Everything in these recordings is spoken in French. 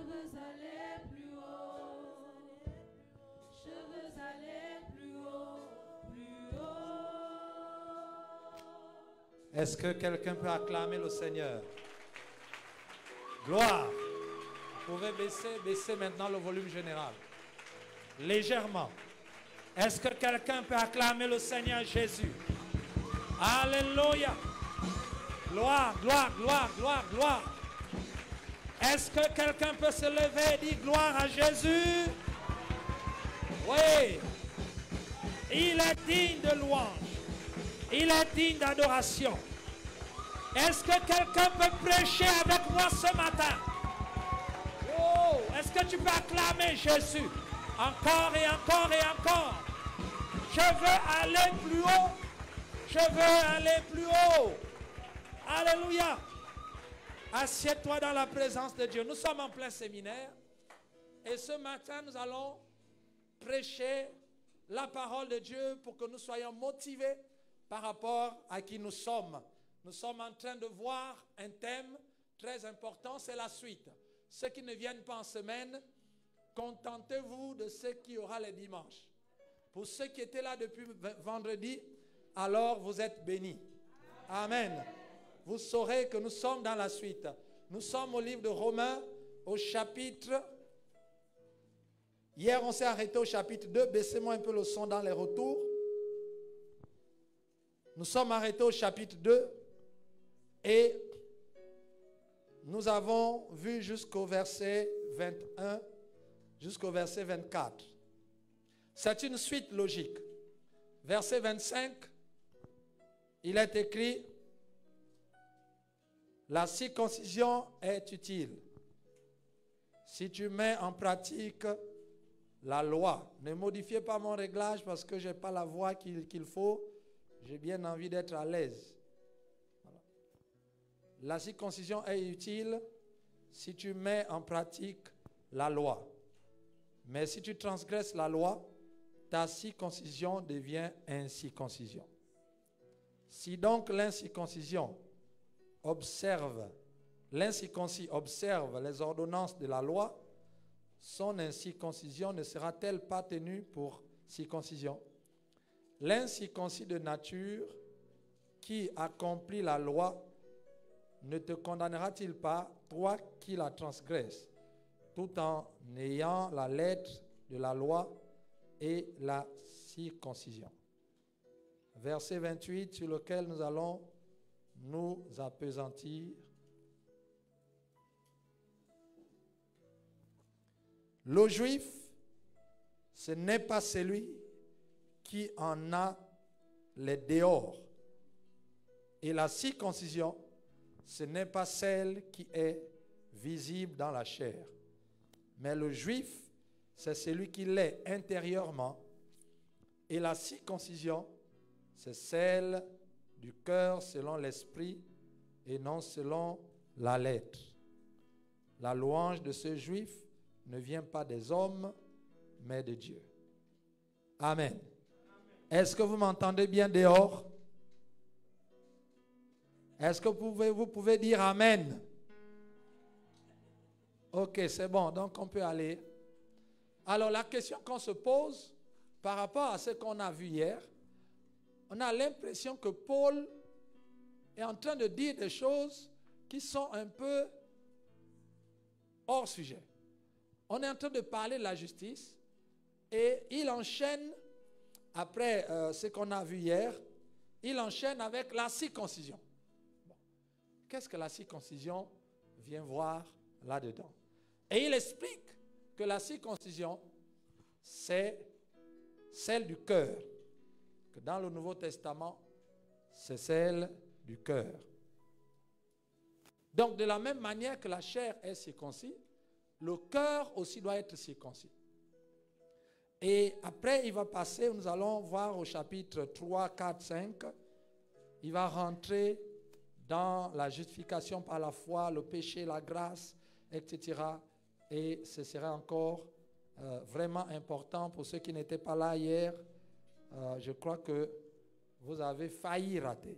veux aller plus haut. Je veux aller plus haut, plus haut. Est-ce que quelqu'un peut acclamer le Seigneur? Gloire. Vous pouvez baisser maintenant le volume général. Légèrement. Est-ce que quelqu'un peut acclamer le Seigneur Jésus? Alléluia. Gloire, gloire, gloire, gloire, gloire. Est-ce que quelqu'un peut se lever et dire gloire à Jésus? Oui. Il est digne de louange. Il est digne d'adoration. Est-ce que quelqu'un peut prêcher avec moi ce matin? Oh, est-ce que tu peux acclamer Jésus? Encore et encore et encore. Je veux aller plus haut. Je veux aller plus haut. Alléluia. Assieds-toi dans la présence de Dieu. Nous sommes en plein séminaire. Et ce matin, nous allons prêcher la parole de Dieu pour que nous soyons motivés par rapport à qui nous sommes. Nous sommes en train de voir un thème très important, c'est la suite. Ceux qui ne viennent pas en semaine, contentez-vous de ce qu'il y aura les dimanches. Pour ceux qui étaient là depuis vendredi, alors vous êtes bénis. Amen. Vous saurez que nous sommes dans la suite. Nous sommes au livre de Romains, au chapitre... Hier, on s'est arrêté au chapitre 2. Baissez-moi un peu le son dans les retours. Nous sommes arrêtés au chapitre 2. Et nous avons vu jusqu'au verset 21, jusqu'au verset 24. C'est une suite logique. Verset 25, il est écrit, la circoncision est utile. Si tu mets en pratique la loi, ne modifiez pas mon réglage parce que je n'ai pas la voix qu'il faut. J'ai bien envie d'être à l'aise. Voilà. La circoncision est utile si tu mets en pratique la loi. Mais si tu transgresses la loi, ta circoncision devient incirconcision. Si donc l'incirconcis observe les ordonnances de la loi, son incirconcision ne sera-t-elle pas tenue pour circoncision? L'incirconcis de nature qui accomplit la loi ne te condamnera-t-il pas, toi qui la transgresses, tout en ayant la lettre de la loi et la circoncision? Verset 28 sur lequel nous allons nous appesantir. Le juif, ce n'est pas celui qui en a les dehors. Et la circoncision, ce n'est pas celle qui est visible dans la chair. Mais le juif, c'est celui qui l'est intérieurement. Et la circoncision, c'est celle du cœur selon l'esprit et non selon la lettre. La louange de ce juif ne vient pas des hommes, mais de Dieu. Amen. Est-ce que vous m'entendez bien dehors? Est-ce que vous pouvez dire Amen? Ok, c'est bon, donc on peut aller. Alors la question qu'on se pose par rapport à ce qu'on a vu hier, on a l'impression que Paul est en train de dire des choses qui sont un peu hors sujet. On est en train de parler de la justice et il enchaîne, après ce qu'on a vu hier, il enchaîne avec la circoncision. Bon. Qu'est-ce que la circoncision vient voir là-dedans? Et il explique que la circoncision, c'est celle du cœur. Que dans le Nouveau Testament, c'est celle du cœur. Donc, de la même manière que la chair est circoncis, le cœur aussi doit être circoncis. Et après, il va passer, nous allons voir au chapitre 3, 4, 5, il va rentrer dans la justification par la foi, le péché, la grâce, etc. Et ce sera encore vraiment important pour ceux qui n'étaient pas là hier. Je crois que vous avez failli rater.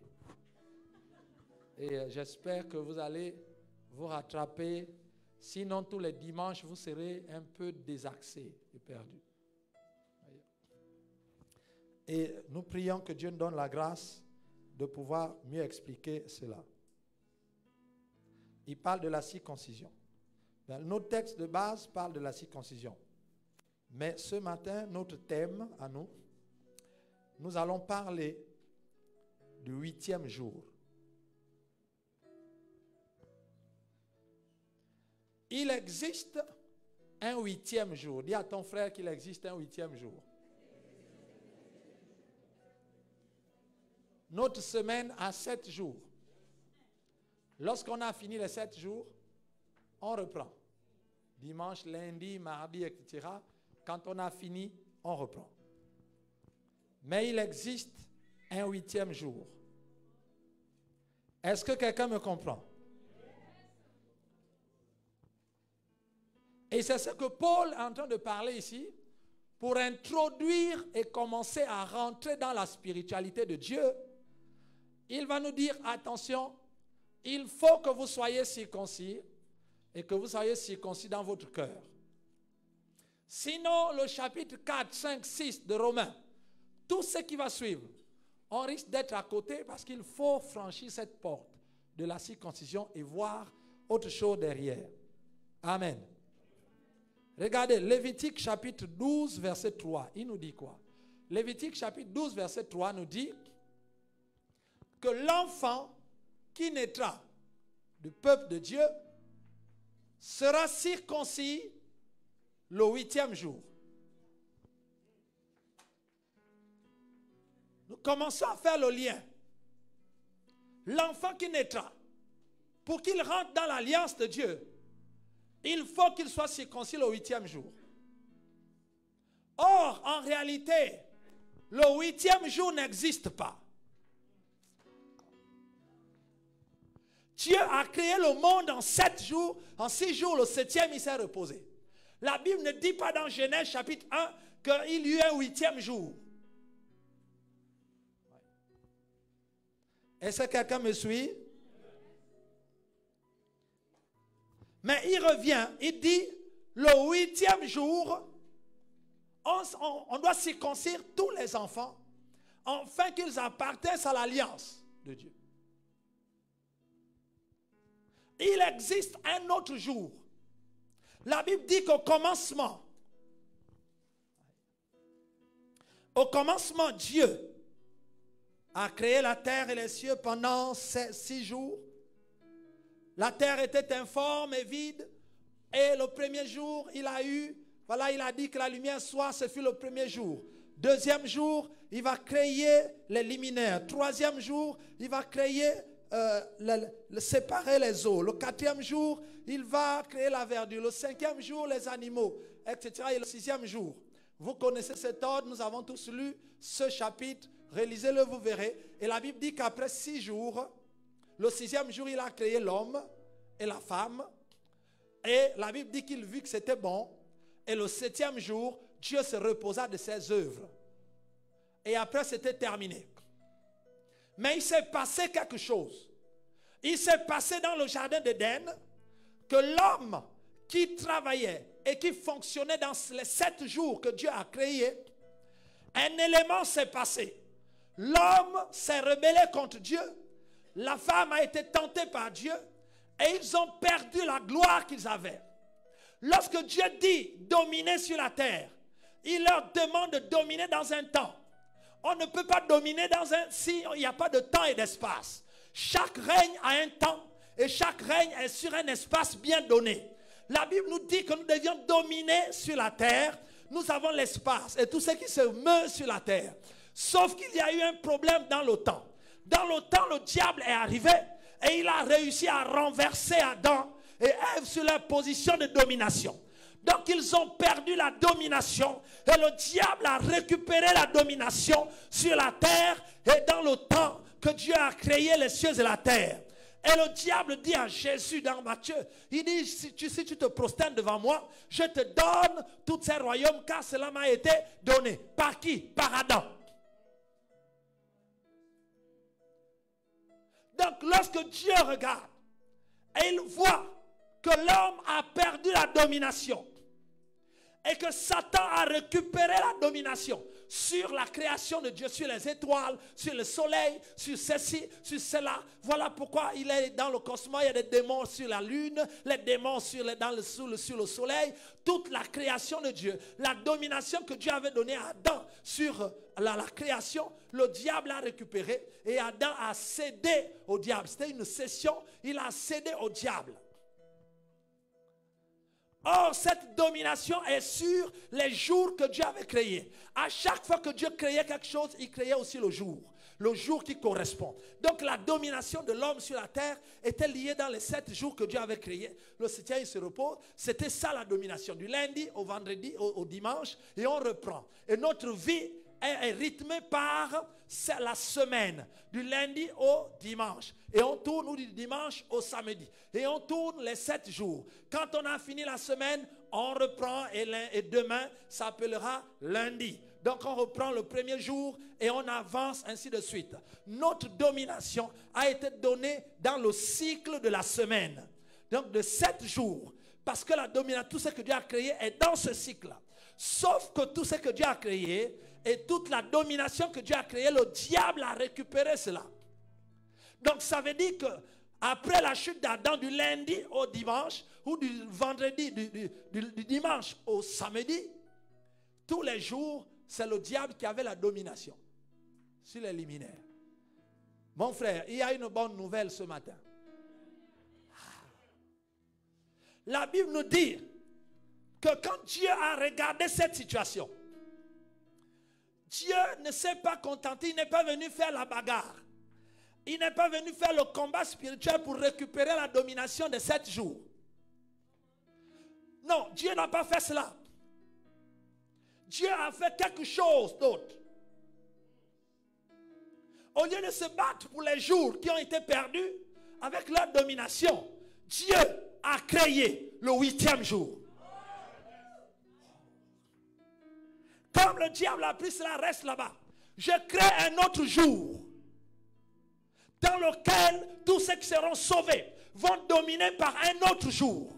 Et j'espère que vous allez vous rattraper Sinon, tous les dimanches, vous serez un peu désaxés et perdus. Et nous prions que Dieu nous donne la grâce de pouvoir mieux expliquer cela. Il parle de la circoncision. Notre texte de base parle de la circoncision. Mais ce matin, notre thème à nous, nous allons parler du 8e jour. Il existe un 8e jour. Dis à ton frère qu'il existe un 8e jour. Notre semaine a 7 jours. Lorsqu'on a fini les 7 jours, on reprend. Dimanche, lundi, mardi, etc. Quand on a fini, on reprend. Mais il existe un 8e jour. Est-ce que quelqu'un me comprend? Et c'est ce que Paul est en train de parler ici pour introduire et commencer à rentrer dans la spiritualité de Dieu. Il va nous dire, attention, il faut que vous soyez circoncis et que vous soyez circoncis dans votre cœur. Sinon, le chapitre 4, 5, 6 de Romains, tout ce qui va suivre, on risque d'être à côté parce qu'il faut franchir cette porte de la circoncision et voir autre chose derrière. Amen. Regardez, Lévitique chapitre 12, verset 3, il nous dit quoi? Lévitique chapitre 12, verset 3 nous dit que l'enfant qui naîtra du peuple de Dieu sera circoncis le 8e jour. Nous commençons à faire le lien. L'enfant qui naîtra, pour qu'il rentre dans l'alliance de Dieu, il faut qu'il soit circoncis le 8e jour. Or, en réalité, le 8e jour n'existe pas. Dieu a créé le monde en 7 jours. En 6 jours, le 7e, il s'est reposé. La Bible ne dit pas dans Genèse chapitre 1 qu'il y eut un 8e jour. Est-ce que quelqu'un me suit? Mais il revient, il dit, le 8e jour, on doit circoncire tous les enfants, afin qu'ils appartiennent à l'alliance de Dieu. Il existe un autre jour. La Bible dit qu'au commencement, Dieu a créé la terre et les cieux pendant 6 jours. La terre était informe et vide. Et le premier jour, il a dit que la lumière soit, ce fut le premier jour. Deuxième jour, il va créer les liminaires. Troisième jour, il va créer, séparer les eaux. Le 4e jour, il va créer la verdure. Le 5e jour, les animaux, etc. Et le 6e jour. Vous connaissez cet ordre, nous avons tous lu ce chapitre. Réalisez-le, vous verrez. Et la Bible dit qu'après 6 jours, le 6e jour, il a créé l'homme et la femme. Et la Bible dit qu'il vit que c'était bon. Et le 7e jour, Dieu se reposa de ses œuvres. Et après, c'était terminé. Mais il s'est passé quelque chose. Il s'est passé dans le jardin d'Éden que l'homme qui travaillait et qui fonctionnait dans les 7 jours que Dieu a créés, un élément s'est passé. L'homme s'est rebellé contre Dieu. La femme a été tentée par Dieu. Et ils ont perdu la gloire qu'ils avaient. Lorsque Dieu dit dominer sur la terre, il leur demande de dominer dans un temps. On ne peut pas dominer s'il n'y a pas de temps et d'espace. Chaque règne a un temps et chaque règne est sur un espace bien donné. La Bible nous dit que nous devions dominer sur la terre. Nous avons l'espace et tout ce qui se meut sur la terre. Sauf qu'il y a eu un problème dans le temps. Dans le temps, le diable est arrivé et il a réussi à renverser Adam et Ève sur leur position de domination. Donc ils ont perdu la domination et le diable a récupéré la domination sur la terre et dans le temps que Dieu a créé les cieux et la terre. Et le diable dit à Jésus dans Matthieu, il dit, si tu te prosternes devant moi, je te donne tous ces royaumes car cela m'a été donné. Par qui? Par Adam. Donc lorsque Dieu regarde et il voit que l'homme a perdu la domination et que Satan a récupéré la domination sur la création de Dieu, sur les étoiles, sur le soleil, sur ceci, sur cela. Voilà pourquoi il est dans le cosmos. Il y a des démons sur la lune, les démons sur le soleil. Toute la création de Dieu, la domination que Dieu avait donnée à Adam sur la création, le diable a récupéré et Adam a cédé au diable. C'était une cession, il a cédé au diable. Or, cette domination est sur les jours que Dieu avait créés. À chaque fois que Dieu créait quelque chose, il créait aussi le jour qui correspond. Donc, la domination de l'homme sur la terre était liée dans les 7 jours que Dieu avait créés. Le 7e, il se repose. C'était ça la domination, du lundi au vendredi, au dimanche, et on reprend. Et notre vie est rythmée par la semaine, du lundi au dimanche. Et on tourne ou du dimanche au samedi. Et on tourne les 7 jours. Quand on a fini la semaine, on reprend et demain s'appellera lundi. Donc on reprend le premier jour et on avance ainsi de suite. Notre domination a été donnée dans le cycle de la semaine. Donc de 7 jours. Parce que la domination, tout ce que Dieu a créé est dans ce cycle-là. Sauf que tout ce que Dieu a créé et toute la domination que Dieu a créée, le diable a récupéré cela. Donc ça veut dire que après la chute d'Adam du lundi au dimanche ou du vendredi, du dimanche au samedi, tous les jours, c'est le diable qui avait la domination sur les liminaires. Mon frère, il y a une bonne nouvelle ce matin. La Bible nous dit que quand Dieu a regardé cette situation, Dieu ne s'est pas contenté, il n'est pas venu faire la bagarre. Il n'est pas venu faire le combat spirituel pour récupérer la domination de 7 jours. Non, Dieu n'a pas fait cela. Dieu a fait quelque chose d'autre. Au lieu de se battre pour les jours qui ont été perdus avec leur domination, Dieu a créé le 8e jour. Comme le diable a pris cela, reste là-bas. Je crée un autre jour dans lequel tous ceux qui seront sauvés vont dominer par un autre jour.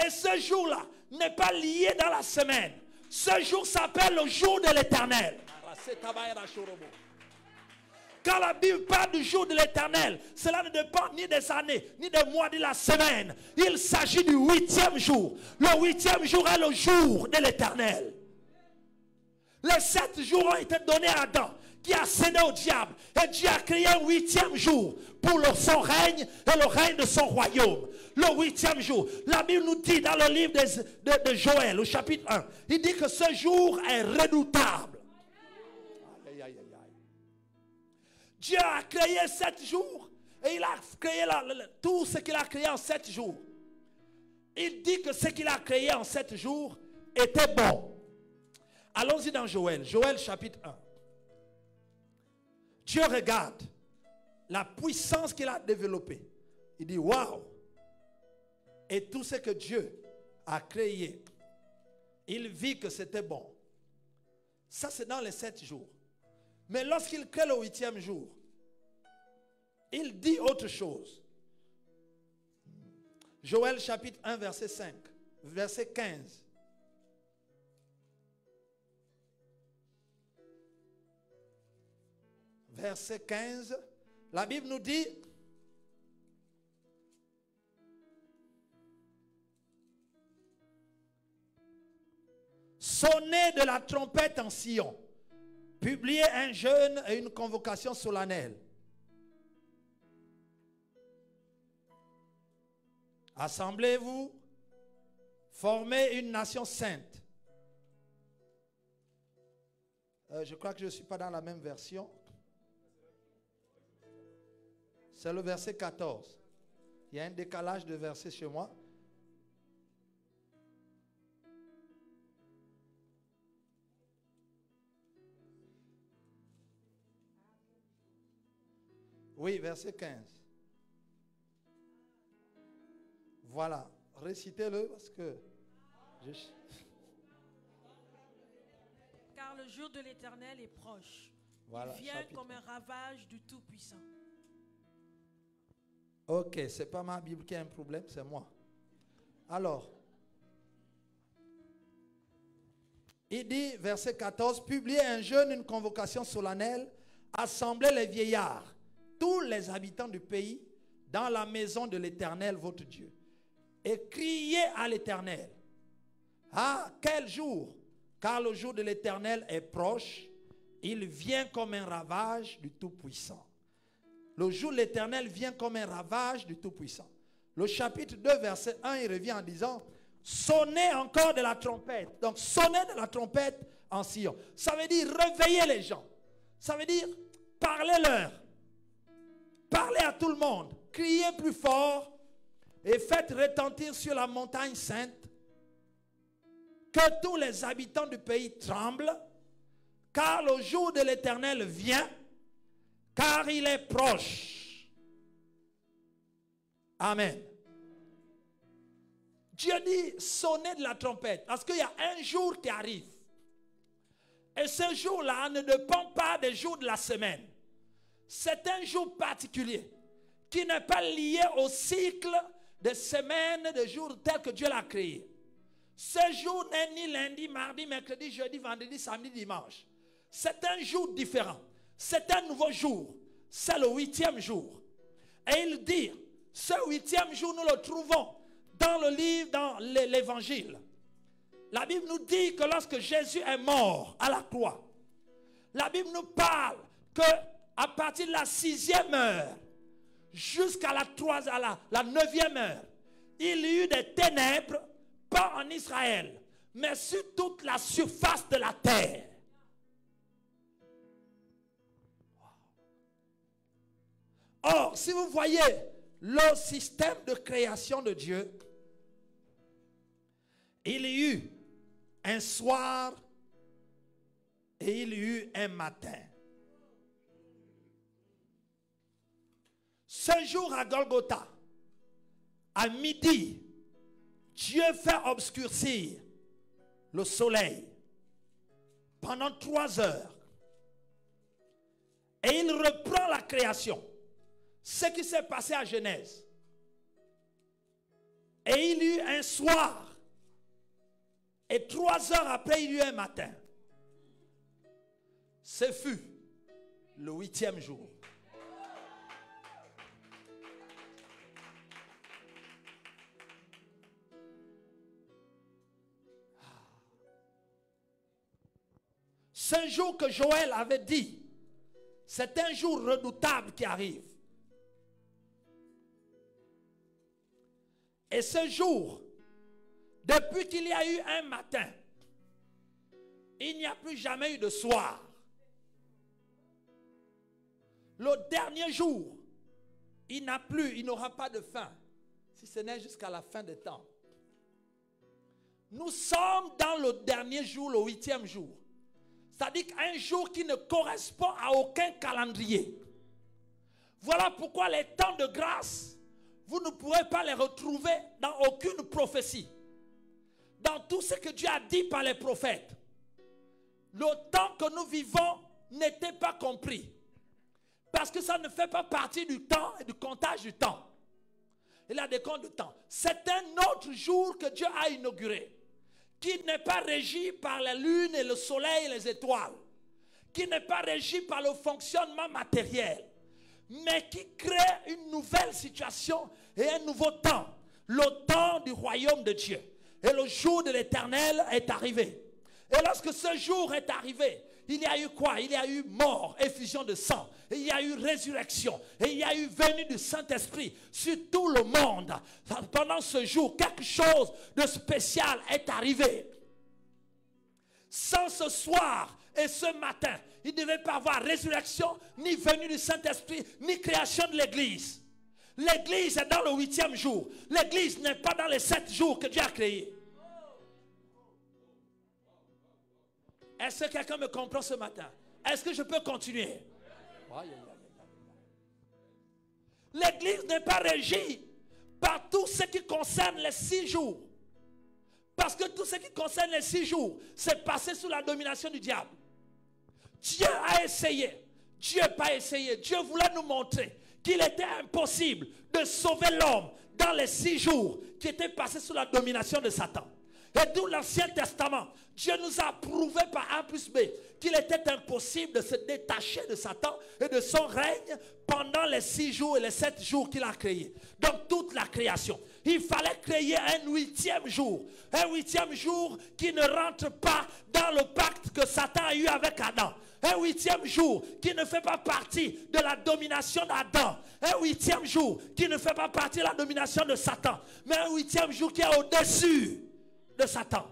Et ce jour-là n'est pas lié dans la semaine. Ce jour s'appelle le jour de l'Éternel. Quand la Bible parle du jour de l'Éternel, cela ne dépend ni des années, ni des mois, ni de la semaine. Il s'agit du 8e jour. Le 8e jour est le jour de l'Éternel. Les 7 jours ont été donnés à Adam, qui a cédé au diable. Et Dieu a créé un 8e jour pour son règne et le règne de son royaume. Le 8e jour. La Bible nous dit dans le livre de Joël, au chapitre 1, il dit que ce jour est redoutable. Aïe, aïe, aïe, aïe. Dieu a créé 7 jours et il a créé tout ce qu'il a créé en 7 jours. Il dit que ce qu'il a créé en 7 jours était bon. Allons-y dans Joël. Joël chapitre 1. Dieu regarde la puissance qu'il a développée. Il dit waouh. Et tout ce que Dieu a créé, il vit que c'était bon. Ça c'est dans les 7 jours. Mais lorsqu'il crée le 8e jour, il dit autre chose. Joël chapitre 1 verset 5, verset 15. Verset 15, la Bible nous dit: sonnez de la trompette en Sion, publiez un jeûne et une convocation solennelle. Assemblez-vous, formez une nation sainte. Je crois que je ne suis pas dans la même version. C'est le verset 14. Il y a un décalage de versets chez moi. Oui, verset 15. Voilà. Récitez-le parce que... Car le jour de l'Éternel est proche. Voilà, il vient chapitre. comme un ravage du Tout-Puissant. Ok, c'est pas ma Bible qui a un problème, c'est moi. Alors, il dit, verset 14, publiez un jeûne, une convocation solennelle, assemblez les vieillards, tous les habitants du pays, dans la maison de l'Éternel, votre Dieu, et criez à l'Éternel. Ah, quel jour! Car le jour de l'Éternel est proche, il vient comme un ravage du Tout-Puissant. Le jour de l'Éternel vient comme un ravage du Tout-Puissant. Le chapitre 2, verset 1, il revient en disant, sonnez encore de la trompette. Donc, sonnez de la trompette en Sion. Ça veut dire réveiller les gens. Ça veut dire parlez-leur. Parlez à tout le monde. Criez plus fort et faites retentir sur la montagne sainte que tous les habitants du pays tremblent, car le jour de l'Éternel vient, car il est proche. Amen. Dieu dit, sonnez de la trompette, parce qu'il y a un jour qui arrive. Et ce jour-là ne dépend pas des jours de la semaine. C'est un jour particulier, qui n'est pas lié au cycle de semaines, de jours tels que Dieu l'a créé. Ce jour n'est ni lundi, mardi, mercredi, jeudi, vendredi, samedi, dimanche. C'est un jour différent. C'est un nouveau jour. C'est le 8e jour. Et il dit, ce 8e jour, nous le trouvons dans le livre, dans l'évangile. La Bible nous dit que lorsque Jésus est mort à la croix, la Bible nous parle qu'à partir de la 6e heure, jusqu'à la 9e heure, il y eut des ténèbres, pas en Israël, mais sur toute la surface de la terre. Or, si vous voyez le système de création de Dieu, il y eut un soir et il y eut un matin. Ce jour à Golgotha, à midi, Dieu fait obscurcir le soleil pendant 3 heures. Et il reprend la création. Ce qui s'est passé à Genèse. Et il y eut un soir. Et 3 heures après, il y eut un matin. Ce fut le 8e jour. Ce jour que Joël avait dit, c'est un jour redoutable qui arrive. Et ce jour, depuis qu'il y a eu un matin, il n'y a plus jamais eu de soir. Le dernier jour, il n'aura pas de fin, si ce n'est jusqu'à la fin des temps. Nous sommes dans le dernier jour, le 8e jour. C'est-à-dire qu'un jour qui ne correspond à aucun calendrier. Voilà pourquoi les temps de grâce, vous ne pourrez pas les retrouver dans aucune prophétie. Dans tout ce que Dieu a dit par les prophètes. Le temps que nous vivons n'était pas compris. Parce que ça ne fait pas partie du temps et du comptage du temps. Il a des comptes de temps. C'est un autre jour que Dieu a inauguré. Qui n'est pas régi par la lune et le soleil et les étoiles. Qui n'est pas régi par le fonctionnement matériel. Mais qui crée une nouvelle situation et un nouveau temps. Le temps du royaume de Dieu. Et le jour de l'Éternel est arrivé. Et lorsque ce jour est arrivé, il y a eu quoi? Il y a eu mort, effusion de sang. Et il y a eu résurrection. Et il y a eu venue du Saint-Esprit sur tout le monde. Pendant ce jour, quelque chose de spécial est arrivé. Sans ce soir et ce matin, il ne devait pas avoir résurrection, ni venue du Saint-Esprit, ni création de l'Église. L'Église est dans le 8e jour. L'Église n'est pas dans les 7 jours que Dieu a créés. Est-ce que quelqu'un me comprend ce matin? Est-ce que je peux continuer? L'Église n'est pas régie par tout ce qui concerne les 6 jours. Parce que tout ce qui concerne les 6 jours, c'est passé sous la domination du diable. Dieu a essayé. Dieu n'a pas essayé. Dieu voulait nous montrer qu'il était impossible de sauver l'homme dans les 6 jours qui étaient passés sous la domination de Satan. Et d'où l'Ancien Testament, Dieu nous a prouvé par A plus B qu'il était impossible de se détacher de Satan et de son règne pendant les 6 jours et les 7 jours qu'il a créés. Donc toute la création. Il fallait créer un 8e jour. Un 8e jour qui ne rentre pas dans le pacte que Satan a eu avec Adam. Un 8e jour qui ne fait pas partie de la domination d'Adam. Un 8e jour qui ne fait pas partie de la domination de Satan. Mais un 8e jour qui est au-dessus de Satan.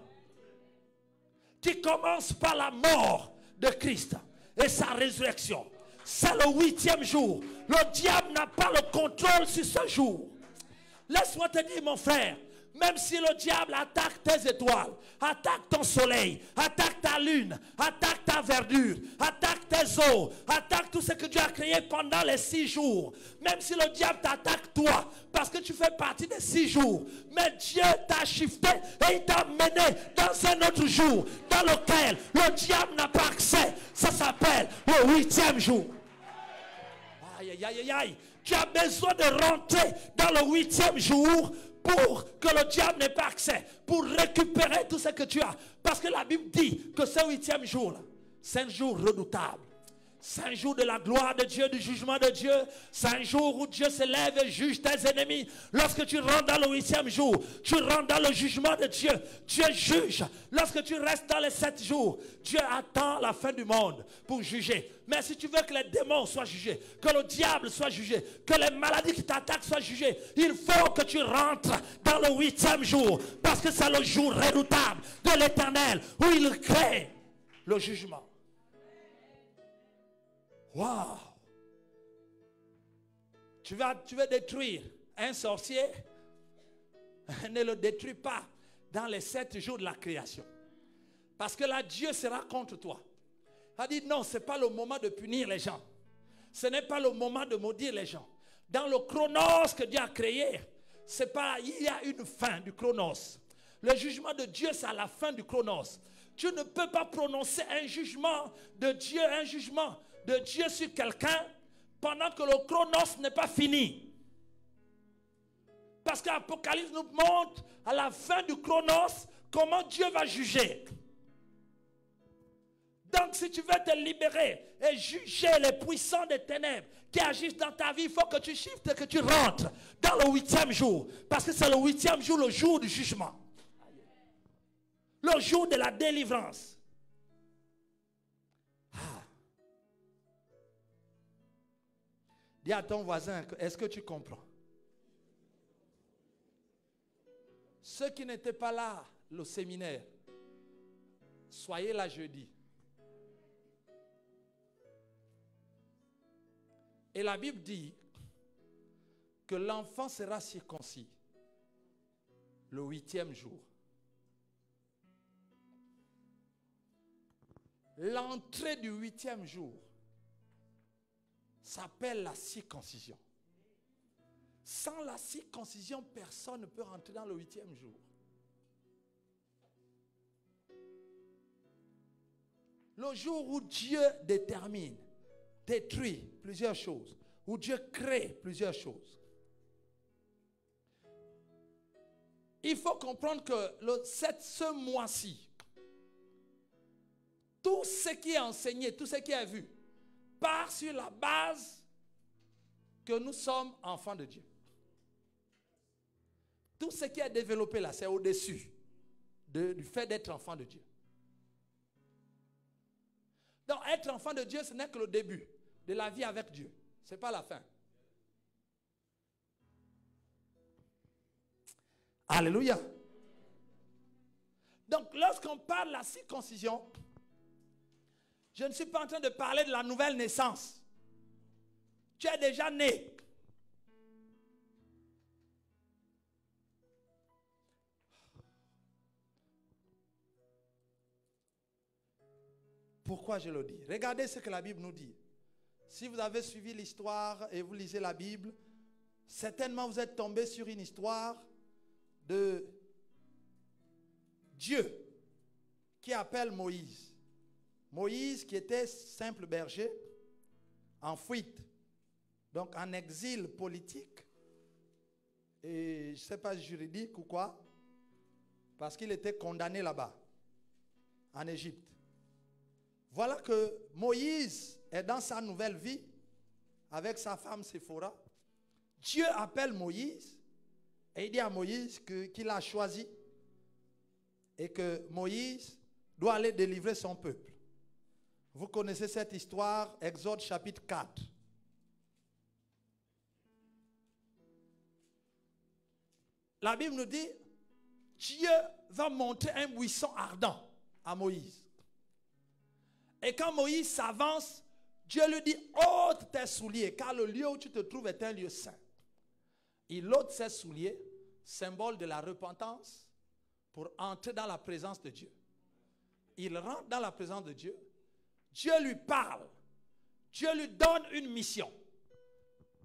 Qui commence par la mort de Christ et sa résurrection. C'est le 8e jour. Le diable n'a pas le contrôle sur ce jour. Laisse-moi te dire, mon frère, même si le diable attaque tes étoiles, attaque ton soleil, attaque ta lune, attaque ta verdure, attaque tes eaux, attaque tout ce que Dieu a créé pendant les 6 jours, même si le diable t'attaque toi, parce que tu fais partie des 6 jours, mais Dieu t'a shifté et il t'a mené dans un autre jour, dans lequel le diable n'a pas accès. Ça s'appelle le 8e jour. Aïe, aïe, aïe, aïe. Tu as besoin de rentrer dans le 8e jour pour que le diable n'ait pas accès, pour récupérer tout ce que tu as. Parce que la Bible dit que ce 8e jour-là, c'est un jour redoutable. C'est un jour de la gloire de Dieu, du jugement de Dieu. C'est un jour où Dieu se lève et juge tes ennemis. Lorsque tu rentres dans le 8e jour, tu rentres dans le jugement de Dieu. Dieu juge. Lorsque tu restes dans les 7 jours, Dieu attend la fin du monde pour juger. Mais si tu veux que les démons soient jugés, que le diable soit jugé, que les maladies qui t'attaquent soient jugées, il faut que tu rentres dans le 8e jour. Parce que c'est le jour redoutable de l'Éternel où il crée le jugement. Wow! Tu veux détruire un sorcier? Ne le détruis pas dans les 7 jours de la création. Parce que là, Dieu sera contre toi. Il a dit non, ce n'est pas le moment de punir les gens. Ce n'est pas le moment de maudire les gens. Dans le chronos que Dieu a créé, c'est pas, il y a une fin du chronos. Le jugement de Dieu, c'est à la fin du chronos. Tu ne peux pas prononcer un jugement de Dieu, un jugement de Dieu sur quelqu'un pendant que le chronos n'est pas fini. Parce que l'Apocalypse nous montre à la fin du chronos comment Dieu va juger. Donc si tu veux te libérer et juger les puissants des ténèbres qui agissent dans ta vie, il faut que tu shiftes et que tu rentres dans le 8e jour. Parce que c'est le 8e jour, le jour du jugement. Le jour de la délivrance. Dis à ton voisin, est-ce que tu comprends? Ceux qui n'étaient pas là, le séminaire, soyez là jeudi. Et la Bible dit que l'enfant sera circoncis le 8e jour. L'entrée du 8e jour s'appelle la circoncision. Sans la circoncision, personne ne peut rentrer dans le 8e jour. Le jour où Dieu détermine, détruit plusieurs choses, où Dieu crée plusieurs choses. Il faut comprendre que ce mois-ci, tout ce qui est enseigné, tout ce qui est vu, part sur la base que nous sommes enfants de Dieu. Tout ce qui est développé là, c'est au-dessus du fait d'être enfant de Dieu. Donc, être enfant de Dieu, ce n'est que le début de la vie avec Dieu. Ce n'est pas la fin. Alléluia. Donc, lorsqu'on parle de la circoncision, je ne suis pas en train de parler de la nouvelle naissance. Tu es déjà né. Pourquoi je le dis? Regardez ce que la Bible nous dit. Si vous avez suivi l'histoire et vous lisez la Bible, certainement vous êtes tombé sur une histoire de Dieu qui appelle Moïse. Moïse qui était simple berger, en fuite, donc en exil politique, et je ne sais pas juridique ou quoi, parce qu'il était condamné là-bas, en Égypte. Voilà que Moïse est dans sa nouvelle vie, avec sa femme Séphora. Dieu appelle Moïse, et il dit à Moïse qu'il a choisi, et que Moïse doit aller délivrer son peuple. Vous connaissez cette histoire, Exode chapitre 4. La Bible nous dit, Dieu va montrer un buisson ardent à Moïse. Et quand Moïse s'avance, Dieu lui dit, ôte tes souliers, car le lieu où tu te trouves est un lieu saint. Il ôte ses souliers, symbole de la repentance, pour entrer dans la présence de Dieu. Il rentre dans la présence de Dieu. Dieu lui parle. Dieu lui donne une mission.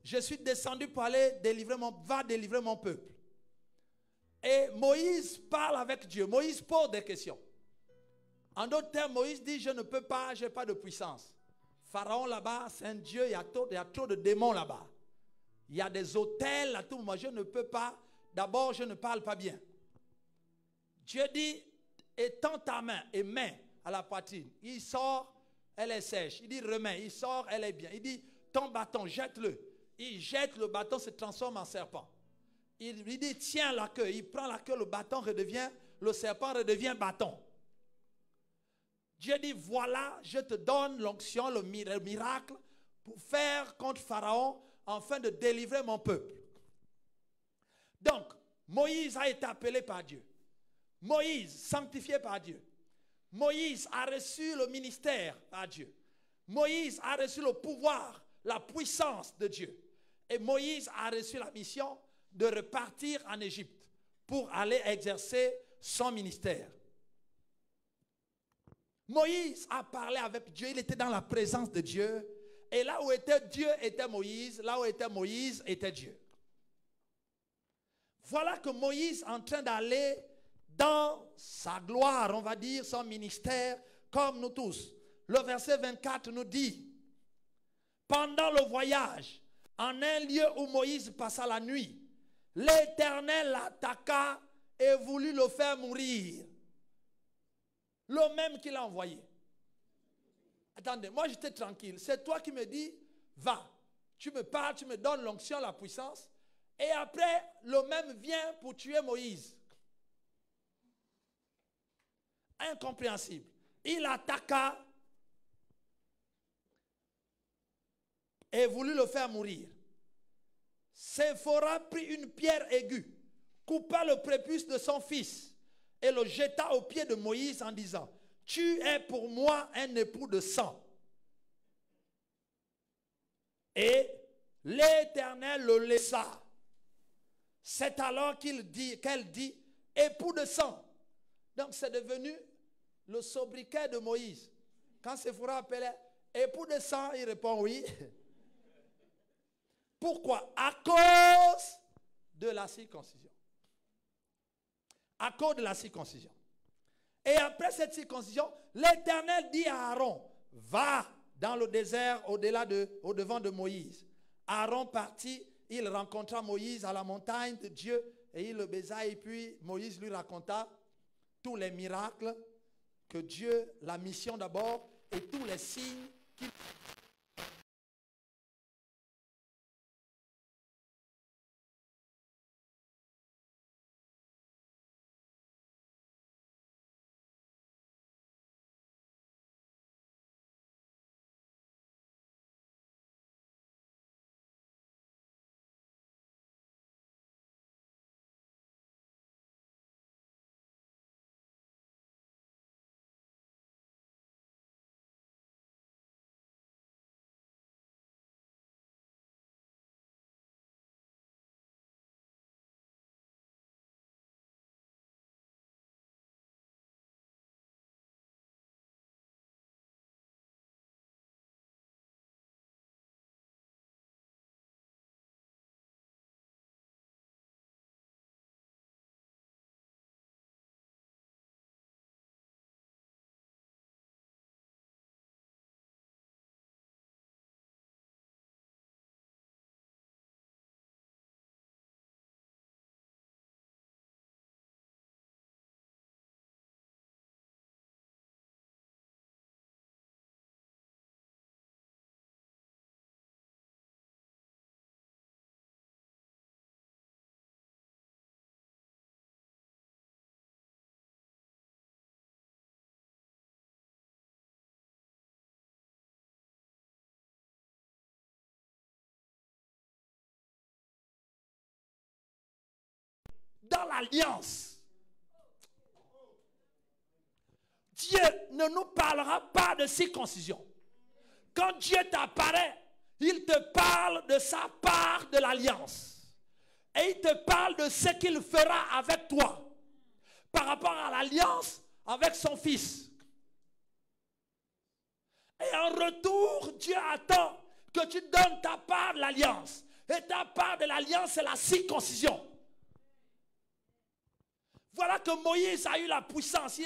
Je suis descendu pour aller délivrer mon peuple. Et Moïse parle avec Dieu. Moïse pose des questions. En d'autres termes, Moïse dit, je ne peux pas, je n'ai pas de puissance. Pharaon là-bas, c'est un dieu, il y a trop de démons là-bas. Il y a des autels à tout moment, je ne peux pas. D'abord, je ne parle pas bien. Dieu dit, étends ta main et mets à la poitrine. Il sort, elle est sèche. Il dit, remets. Il sort, elle est bien. Il dit, ton bâton, jette-le. Il jette le bâton, se transforme en serpent. Il lui dit, tiens la queue. Il prend la queue, le serpent redevient bâton. Dieu dit, voilà, je te donne l'onction, le miracle pour faire contre Pharaon afin de délivrer mon peuple. Donc, Moïse a été appelé par Dieu. Moïse, sanctifié par Dieu. Moïse a reçu le ministère par Dieu. Moïse a reçu le pouvoir, la puissance de Dieu. Et Moïse a reçu la mission de repartir en Égypte pour aller exercer son ministère. Moïse a parlé avec Dieu, il était dans la présence de Dieu. Et là où était Dieu était Moïse, là où était Moïse était Dieu. Voilà que Moïse est en train d'aller dans sa gloire, on va dire, son ministère, comme nous tous. Le verset 24 nous dit, pendant le voyage, en un lieu où Moïse passa la nuit, l'Éternel l'attaqua et voulut le faire mourir. Le même qu'il a envoyé. Attendez, moi j'étais tranquille. C'est toi qui me dis, va. Tu me parles, tu me donnes l'onction, la puissance. Et après, le même vient pour tuer Moïse. Incompréhensible. Il attaqua et voulut le faire mourir. Séphora prit une pierre aiguë, coupa le prépuce de son fils et le jeta aux pieds de Moïse en disant, tu es pour moi un époux de sang. Et l'Éternel le laissa. C'est alors qu'elle dit, époux de sang. Donc c'est devenu le sobriquet de Moïse. Quand Séphora appelait, époux de sang, il répond oui. Pourquoi? À cause de la circoncision. À cause de la circoncision. Et après cette circoncision, l'Éternel dit à Aaron, va dans le désert au-devant de Moïse. Aaron partit, il rencontra Moïse à la montagne de Dieu et il le baisa et puis Moïse lui raconta tous les miracles que Dieu, la mission d'abord et tous les signes qu'il dans l'alliance. Dieu ne nous parlera pas de circoncision. Quand Dieu t'apparaît, il te parle de sa part de l'alliance. Et il te parle de ce qu'il fera avec toi par rapport à l'alliance avec son fils. Et en retour, Dieu attend que tu donnes ta part de l'alliance. Et ta part de l'alliance, c'est la circoncision. Voilà que Moïse a eu la puissance.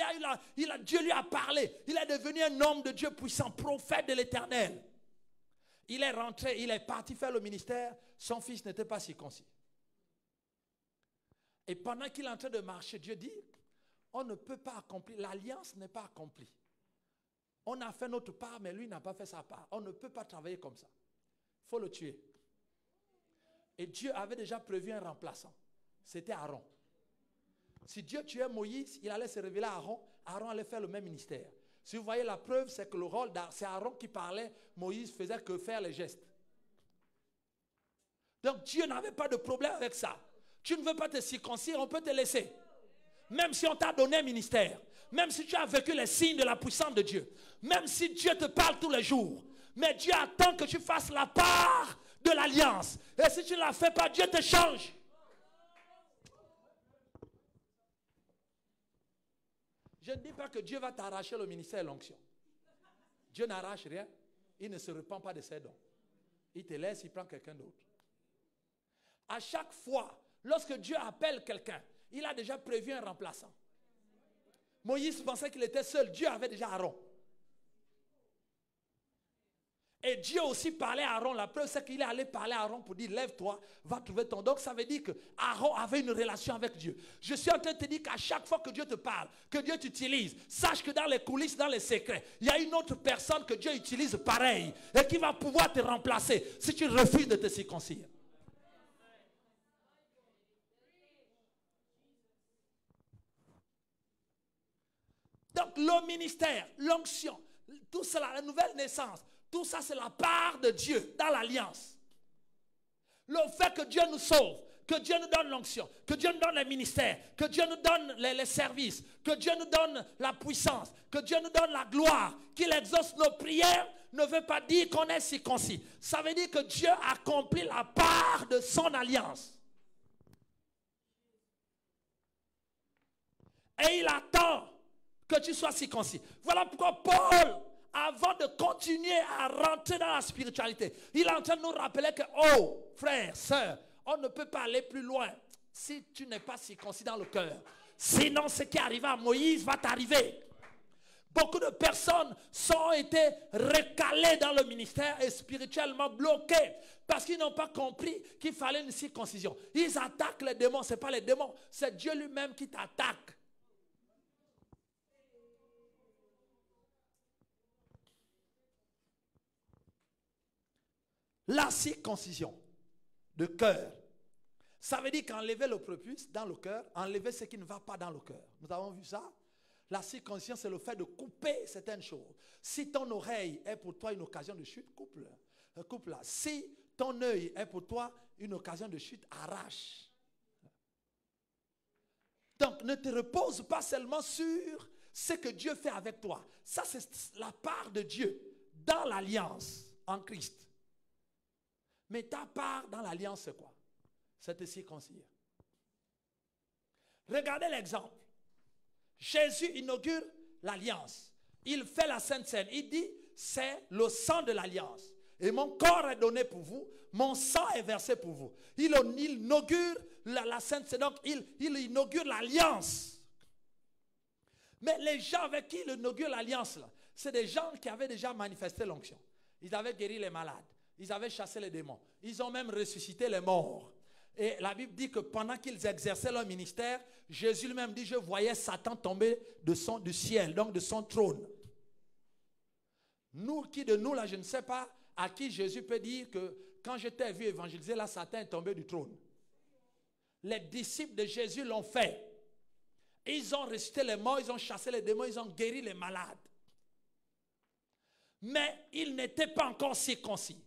Dieu lui a parlé. Il est devenu un homme de Dieu puissant, prophète de l'Éternel. Il est rentré, il est parti faire le ministère. Son fils n'était pas circoncis. Et pendant qu'il est en train de marcher, Dieu dit, on ne peut pas accomplir, l'alliance n'est pas accomplie. On a fait notre part, mais lui n'a pas fait sa part. On ne peut pas travailler comme ça. Il faut le tuer. Et Dieu avait déjà prévu un remplaçant. C'était Aaron. Si Dieu tuait Moïse, il allait se révéler à Aaron. Aaron allait faire le même ministère. Si vous voyez la preuve, c'est que le rôle c'est Aaron qui parlait. Moïse faisait que faire les gestes. Donc Dieu n'avait pas de problème avec ça. Tu ne veux pas te circoncire, on peut te laisser. Même si on t'a donné un ministère. Même si tu as vécu les signes de la puissance de Dieu. Même si Dieu te parle tous les jours. Mais Dieu attend que tu fasses la part de l'alliance. Et si tu ne la fais pas, Dieu te change. Je ne dis pas que Dieu va t'arracher le ministère et l'onction. Dieu n'arrache rien. Il ne se repent pas de ses dons. Il te laisse, il prend quelqu'un d'autre. À chaque fois, lorsque Dieu appelle quelqu'un, il a déjà prévu un remplaçant. Moïse pensait qu'il était seul. Dieu avait déjà Aaron. Et Dieu aussi parlait à Aaron. La preuve, c'est qu'il est allé parler à Aaron pour dire, lève-toi, va trouver ton. Donc ça veut dire que Aaron avait une relation avec Dieu. Je suis en train de te dire qu'à chaque fois que Dieu te parle, que Dieu t'utilise, sache que dans les coulisses, dans les secrets, il y a une autre personne que Dieu utilise pareil et qui va pouvoir te remplacer si tu refuses de te circoncire. Donc le ministère, l'onction, tout cela, la nouvelle naissance, tout ça c'est la part de Dieu dans l'alliance. Le fait que Dieu nous sauve, que Dieu nous donne l'onction, que Dieu nous donne les ministères, que Dieu nous donne les services, que Dieu nous donne la puissance, que Dieu nous donne la gloire, qu'il exauce nos prières, ne veut pas dire qu'on est circoncis. Ça veut dire que Dieu accomplit la part de son alliance. Et il attend que tu sois circoncis. Voilà pourquoi Paul, avant de continuer à rentrer dans la spiritualité, il est en train de nous rappeler que, oh, frère, sœur, on ne peut pas aller plus loin si tu n'es pas circoncis dans le cœur. Sinon, ce qui est arrivé à Moïse va t'arriver. Beaucoup de personnes ont été recalées dans le ministère et spirituellement bloquées parce qu'ils n'ont pas compris qu'il fallait une circoncision. Ils attaquent les démons. Ce n'est pas les démons, c'est Dieu lui-même qui t'attaque. La circoncision de cœur, ça veut dire qu'enlever le prépuce dans le cœur, enlever ce qui ne va pas dans le cœur. Nous avons vu ça. La circoncision, c'est le fait de couper certaines choses. Si ton oreille est pour toi une occasion de chute, coupe-la. Coupe-la. Si ton œil est pour toi une occasion de chute, arrache. Donc, ne te repose pas seulement sur ce que Dieu fait avec toi. Ça, c'est la part de Dieu dans l'alliance en Christ. Mais ta part dans l'alliance, c'est quoi? C'est te circoncire. Regardez l'exemple. Jésus inaugure l'alliance. Il fait la Sainte Seine. Il dit, c'est le sang de l'alliance. Et mon corps est donné pour vous. Mon sang est versé pour vous. Il inaugure la Sainte Seine. Donc, il inaugure l'alliance. Mais les gens avec qui il inaugure l'alliance, c'est des gens qui avaient déjà manifesté l'onction. Ils avaient guéri les malades. Ils avaient chassé les démons. Ils ont même ressuscité les morts. Et la Bible dit que pendant qu'ils exerçaient leur ministère, Jésus lui-même dit, je voyais Satan tomber du ciel, donc de son trône. Nous, qui de nous là, je ne sais pas à qui Jésus peut dire que quand je t'ai vu évangéliser, là, Satan est tombé du trône. Les disciples de Jésus l'ont fait. Ils ont ressuscité les morts, ils ont chassé les démons, ils ont guéri les malades. Mais ils n'étaient pas encore circoncis.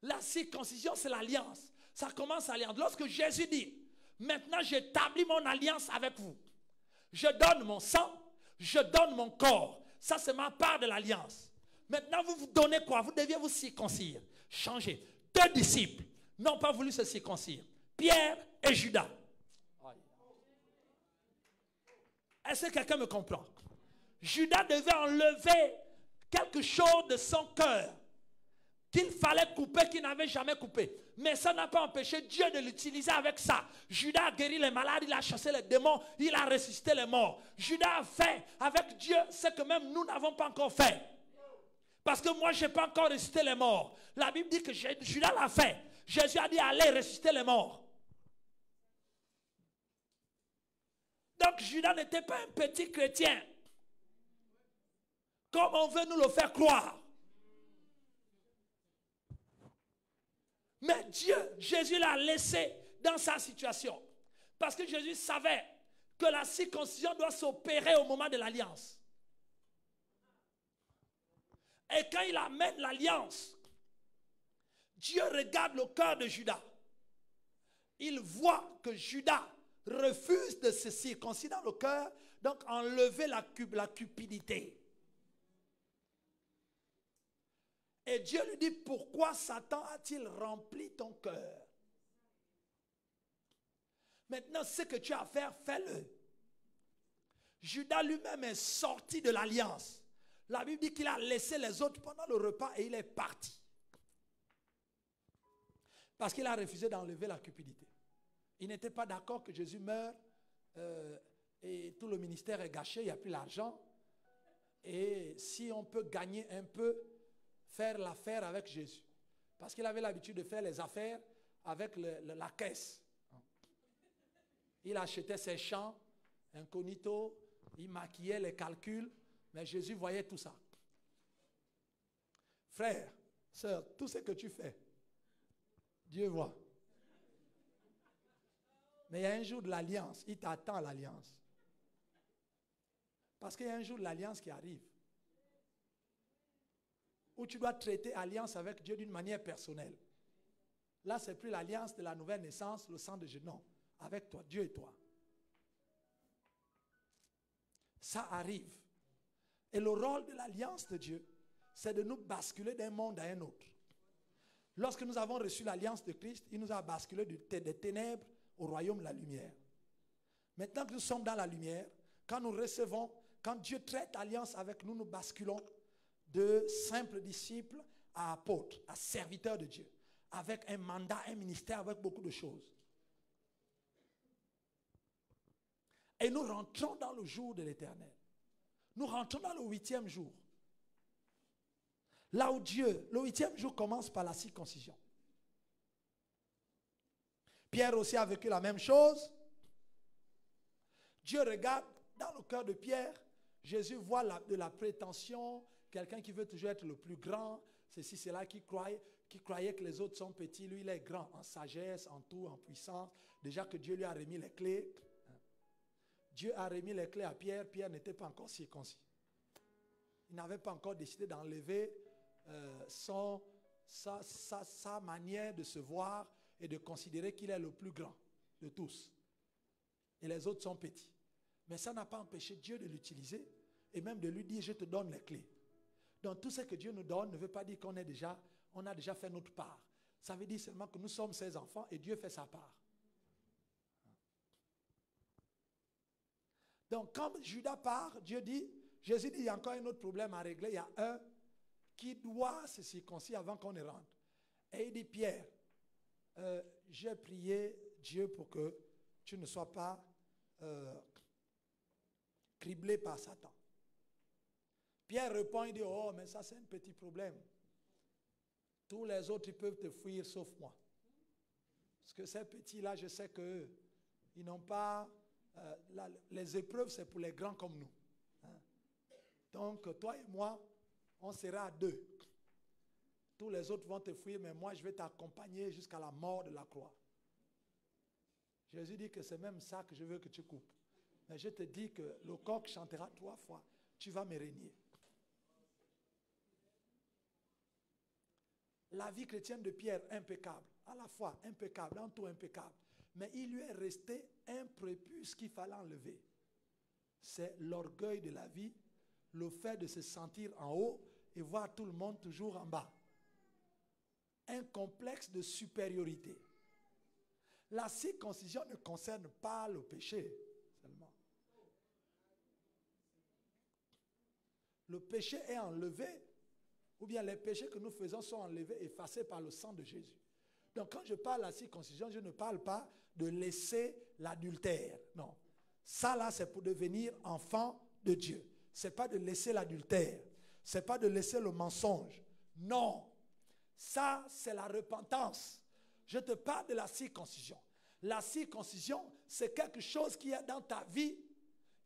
La circoncision, c'est l'alliance. Ça commence à l'alliance. Lorsque Jésus dit, maintenant j'établis mon alliance avec vous. Je donne mon sang, je donne mon corps. Ça, c'est ma part de l'alliance. Maintenant, vous vous donnez quoi? Vous deviez vous circoncire. Changer. 2 disciples n'ont pas voulu se circoncire. Pierre et Judas. Est-ce que quelqu'un me comprend? Judas devait enlever quelque chose de son cœur qu'il fallait couper, qu'il n'avait jamais coupé. Mais ça n'a pas empêché Dieu de l'utiliser avec ça. Judas a guéri les malades, il a chassé les démons, il a ressuscité les morts. Judas a fait avec Dieu ce que même nous n'avons pas encore fait. Parce que moi, je n'ai pas encore ressuscité les morts. La Bible dit que Judas l'a fait. Jésus a dit, allez ressusciter les morts. Donc Judas n'était pas un petit chrétien, comme on veut nous le faire croire. Mais Dieu, Jésus l'a laissé dans sa situation. Parce que Jésus savait que la circoncision doit s'opérer au moment de l'alliance. Et quand il amène l'alliance, Dieu regarde le cœur de Judas. Il voit que Judas refuse de se circoncire dans le cœur, donc enlever la cupidité. Et Dieu lui dit, pourquoi Satan a-t-il rempli ton cœur? Maintenant, ce que tu as à faire, fais-le. Judas lui-même est sorti de l'alliance. La Bible dit qu'il a laissé les autres pendant le repas et il est parti. Parce qu'il a refusé d'enlever la cupidité. Il n'était pas d'accord que Jésus meure et tout le ministère est gâché, il n'y a plus l'argent. Et si on peut gagner un peu, faire l'affaire avec Jésus. Parce qu'il avait l'habitude de faire les affaires avec la caisse. Il achetait ses champs, incognito, il maquillait les calculs, mais Jésus voyait tout ça. Frère, sœur, tout ce que tu fais, Dieu voit. Mais il y a un jour de l'alliance, il t'attend à l'alliance. Parce qu'il y a un jour de l'alliance qui arrive. Où tu dois traiter alliance avec Dieu d'une manière personnelle. Là, ce n'est plus l'alliance de la nouvelle naissance, le sang de Jésus. Non, avec toi, Dieu et toi. Ça arrive. Et le rôle de l'alliance de Dieu, c'est de nous basculer d'un monde à un autre. Lorsque nous avons reçu l'alliance de Christ, il nous a basculé des ténèbres au royaume de la lumière. Maintenant que nous sommes dans la lumière, quand nous recevons, quand Dieu traite alliance avec nous, nous basculons de simples disciples à apôtres, à serviteurs de Dieu, avec un mandat, un ministère, avec beaucoup de choses. Et nous rentrons dans le jour de l'Éternel. Nous rentrons dans le 8e jour. Là où Dieu, le 8e jour commence par la circoncision. Pierre aussi a vécu la même chose. Dieu regarde dans le cœur de Pierre. Jésus voit de la prétention, quelqu'un qui veut toujours être le plus grand. Ceci, c'est là qui croyait que les autres sont petits. Lui, il est grand en sagesse, en tout, en puissance. Déjà que Dieu lui a remis les clés. Dieu a remis les clés à Pierre. Pierre n'était pas encore circoncis. Il n'avait pas encore décidé d'enlever sa manière de se voir et de considérer qu'il est le plus grand de tous. Et les autres sont petits. Mais ça n'a pas empêché Dieu de l'utiliser et même de lui dire, je te donne les clés. Donc tout ce que Dieu nous donne ne veut pas dire qu'on a déjà fait notre part. Ça veut dire seulement que nous sommes ses enfants et Dieu fait sa part. Donc quand Judas part, Jésus dit, il y a encore un autre problème à régler. Il y a un qui doit se circoncire avant qu'on ne rentre. Et il dit, Pierre, j'ai prié Dieu pour que tu ne sois pas criblé par Satan. Pierre répond, il dit, oh, mais ça c'est un petit problème. Tous les autres, ils peuvent te fuir sauf moi. Parce que ces petits-là, je sais qu'eux, ils n'ont pas... les épreuves, c'est pour les grands comme nous. Hein? Donc, toi et moi, on sera à 2. Tous les autres vont te fuir, mais moi, je vais t'accompagner jusqu'à la mort de la croix. Jésus dit que c'est même ça que je veux que tu coupes. Mais je te dis que le coq chantera 3 fois. Tu vas me régner. la vie chrétienne de Pierre, impeccable. À la fois impeccable, en tout impeccable. Mais il lui est resté un prépuce qu'il fallait enlever. C'est l'orgueil de la vie, le fait de se sentir en haut et voir tout le monde toujours en bas. Un complexe de supériorité. La circoncision ne concerne pas le péché seulement. Le péché est enlevé, ou bien les péchés que nous faisons sont enlevés, effacés par le sang de Jésus. Donc quand je parle de la circoncision, je ne parle pas de laisser l'adultère. Non. Ça là, c'est pour devenir enfant de Dieu. Ce n'est pas de laisser l'adultère. Ce n'est pas de laisser le mensonge. Non. Ça, c'est la repentance. Je te parle de la circoncision. La circoncision, c'est quelque chose qui est dans ta vie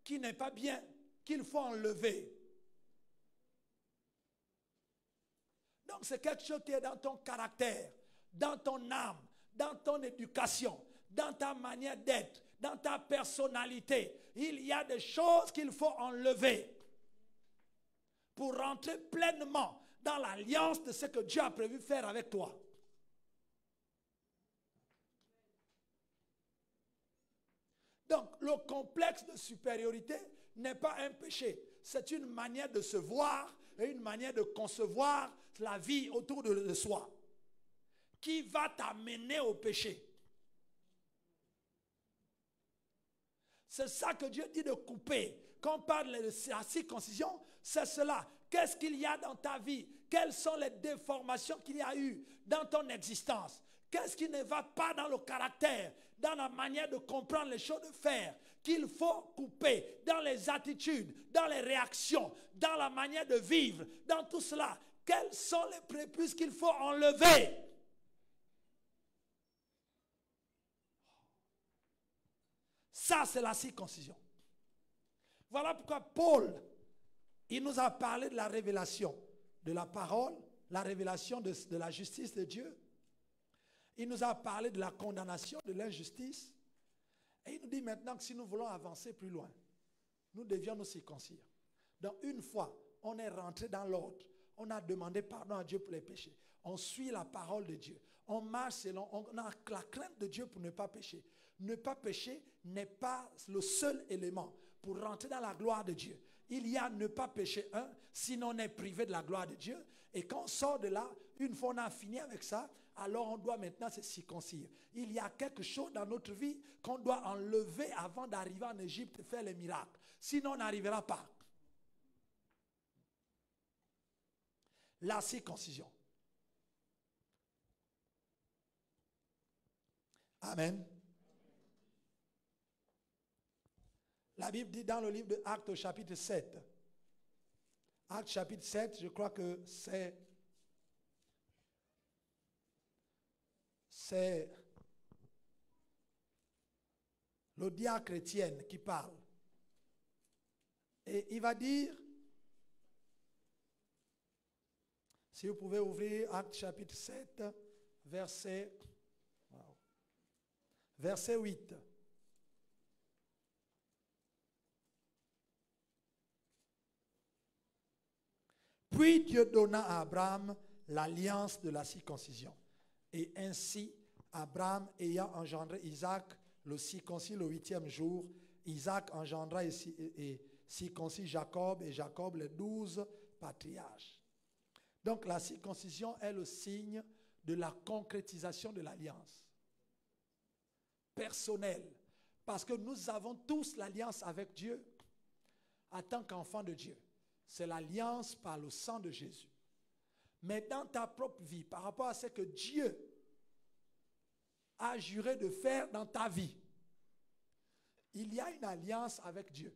qui n'est pas bien, qu'il faut enlever. Donc, c'est quelque chose qui est dans ton caractère, dans ton âme, dans ton éducation, dans ta manière d'être, dans ta personnalité. Il y a des choses qu'il faut enlever pour rentrer pleinement dans l'alliance de ce que Dieu a prévu faire avec toi. Donc, le complexe de supériorité n'est pas un péché. C'est une manière de se voir et une manière de concevoir la vie autour de soi qui va t'amener au péché. C'est ça que Dieu dit de couper. Quand on parle de la circoncision, c'est cela. Qu'est-ce qu'il y a dans ta vie? Quelles sont les déformations qu'il y a eu dans ton existence? Qu'est-ce qui ne va pas dans le caractère, dans la manière de comprendre les choses, de faire, qu'il faut couper dans les attitudes, dans les réactions, dans la manière de vivre, dans tout cela? Quels sont les prépuces qu'il faut enlever? Ça, c'est la circoncision. Voilà pourquoi Paul, il nous a parlé de la révélation de la parole, la révélation de la justice de Dieu. Il nous a parlé de la condamnation de l'injustice. Et il nous dit maintenant que si nous voulons avancer plus loin, nous devions nous circoncire. Donc une fois, on est rentré dans l'ordre. On a demandé pardon à Dieu pour les péchés. On suit la parole de Dieu. On marche selon, on a la crainte de Dieu pour ne pas pécher. Ne pas pécher n'est pas le seul élément pour rentrer dans la gloire de Dieu. Il y a ne pas pécher sinon on est privé de la gloire de Dieu. Et quand on sort de là, une fois on a fini avec ça, alors on doit maintenant se circoncire. Il y a quelque chose dans notre vie qu'on doit enlever avant d'arriver en Égypte et faire les miracles. Sinon on n'arrivera pas. La circoncision. Amen. La Bible dit dans le livre de Actes au chapitre 7. Actes chapitre 7, je crois que c'est le diacre Étienne qui parle. Et il va dire, si vous pouvez ouvrir Actes chapitre 7, verset 8. Puis Dieu donna à Abraham l'alliance de la circoncision. Et ainsi, Abraham ayant engendré Isaac, le circoncis le 8e jour, Isaac engendra et circoncis Jacob, et Jacob les 12 patriarches. Donc la circoncision est le signe de la concrétisation de l'alliance personnelle. Parce que nous avons tous l'alliance avec Dieu en tant qu'enfants de Dieu. C'est l'alliance par le sang de Jésus. Mais dans ta propre vie, par rapport à ce que Dieu a juré de faire dans ta vie, il y a une alliance avec Dieu.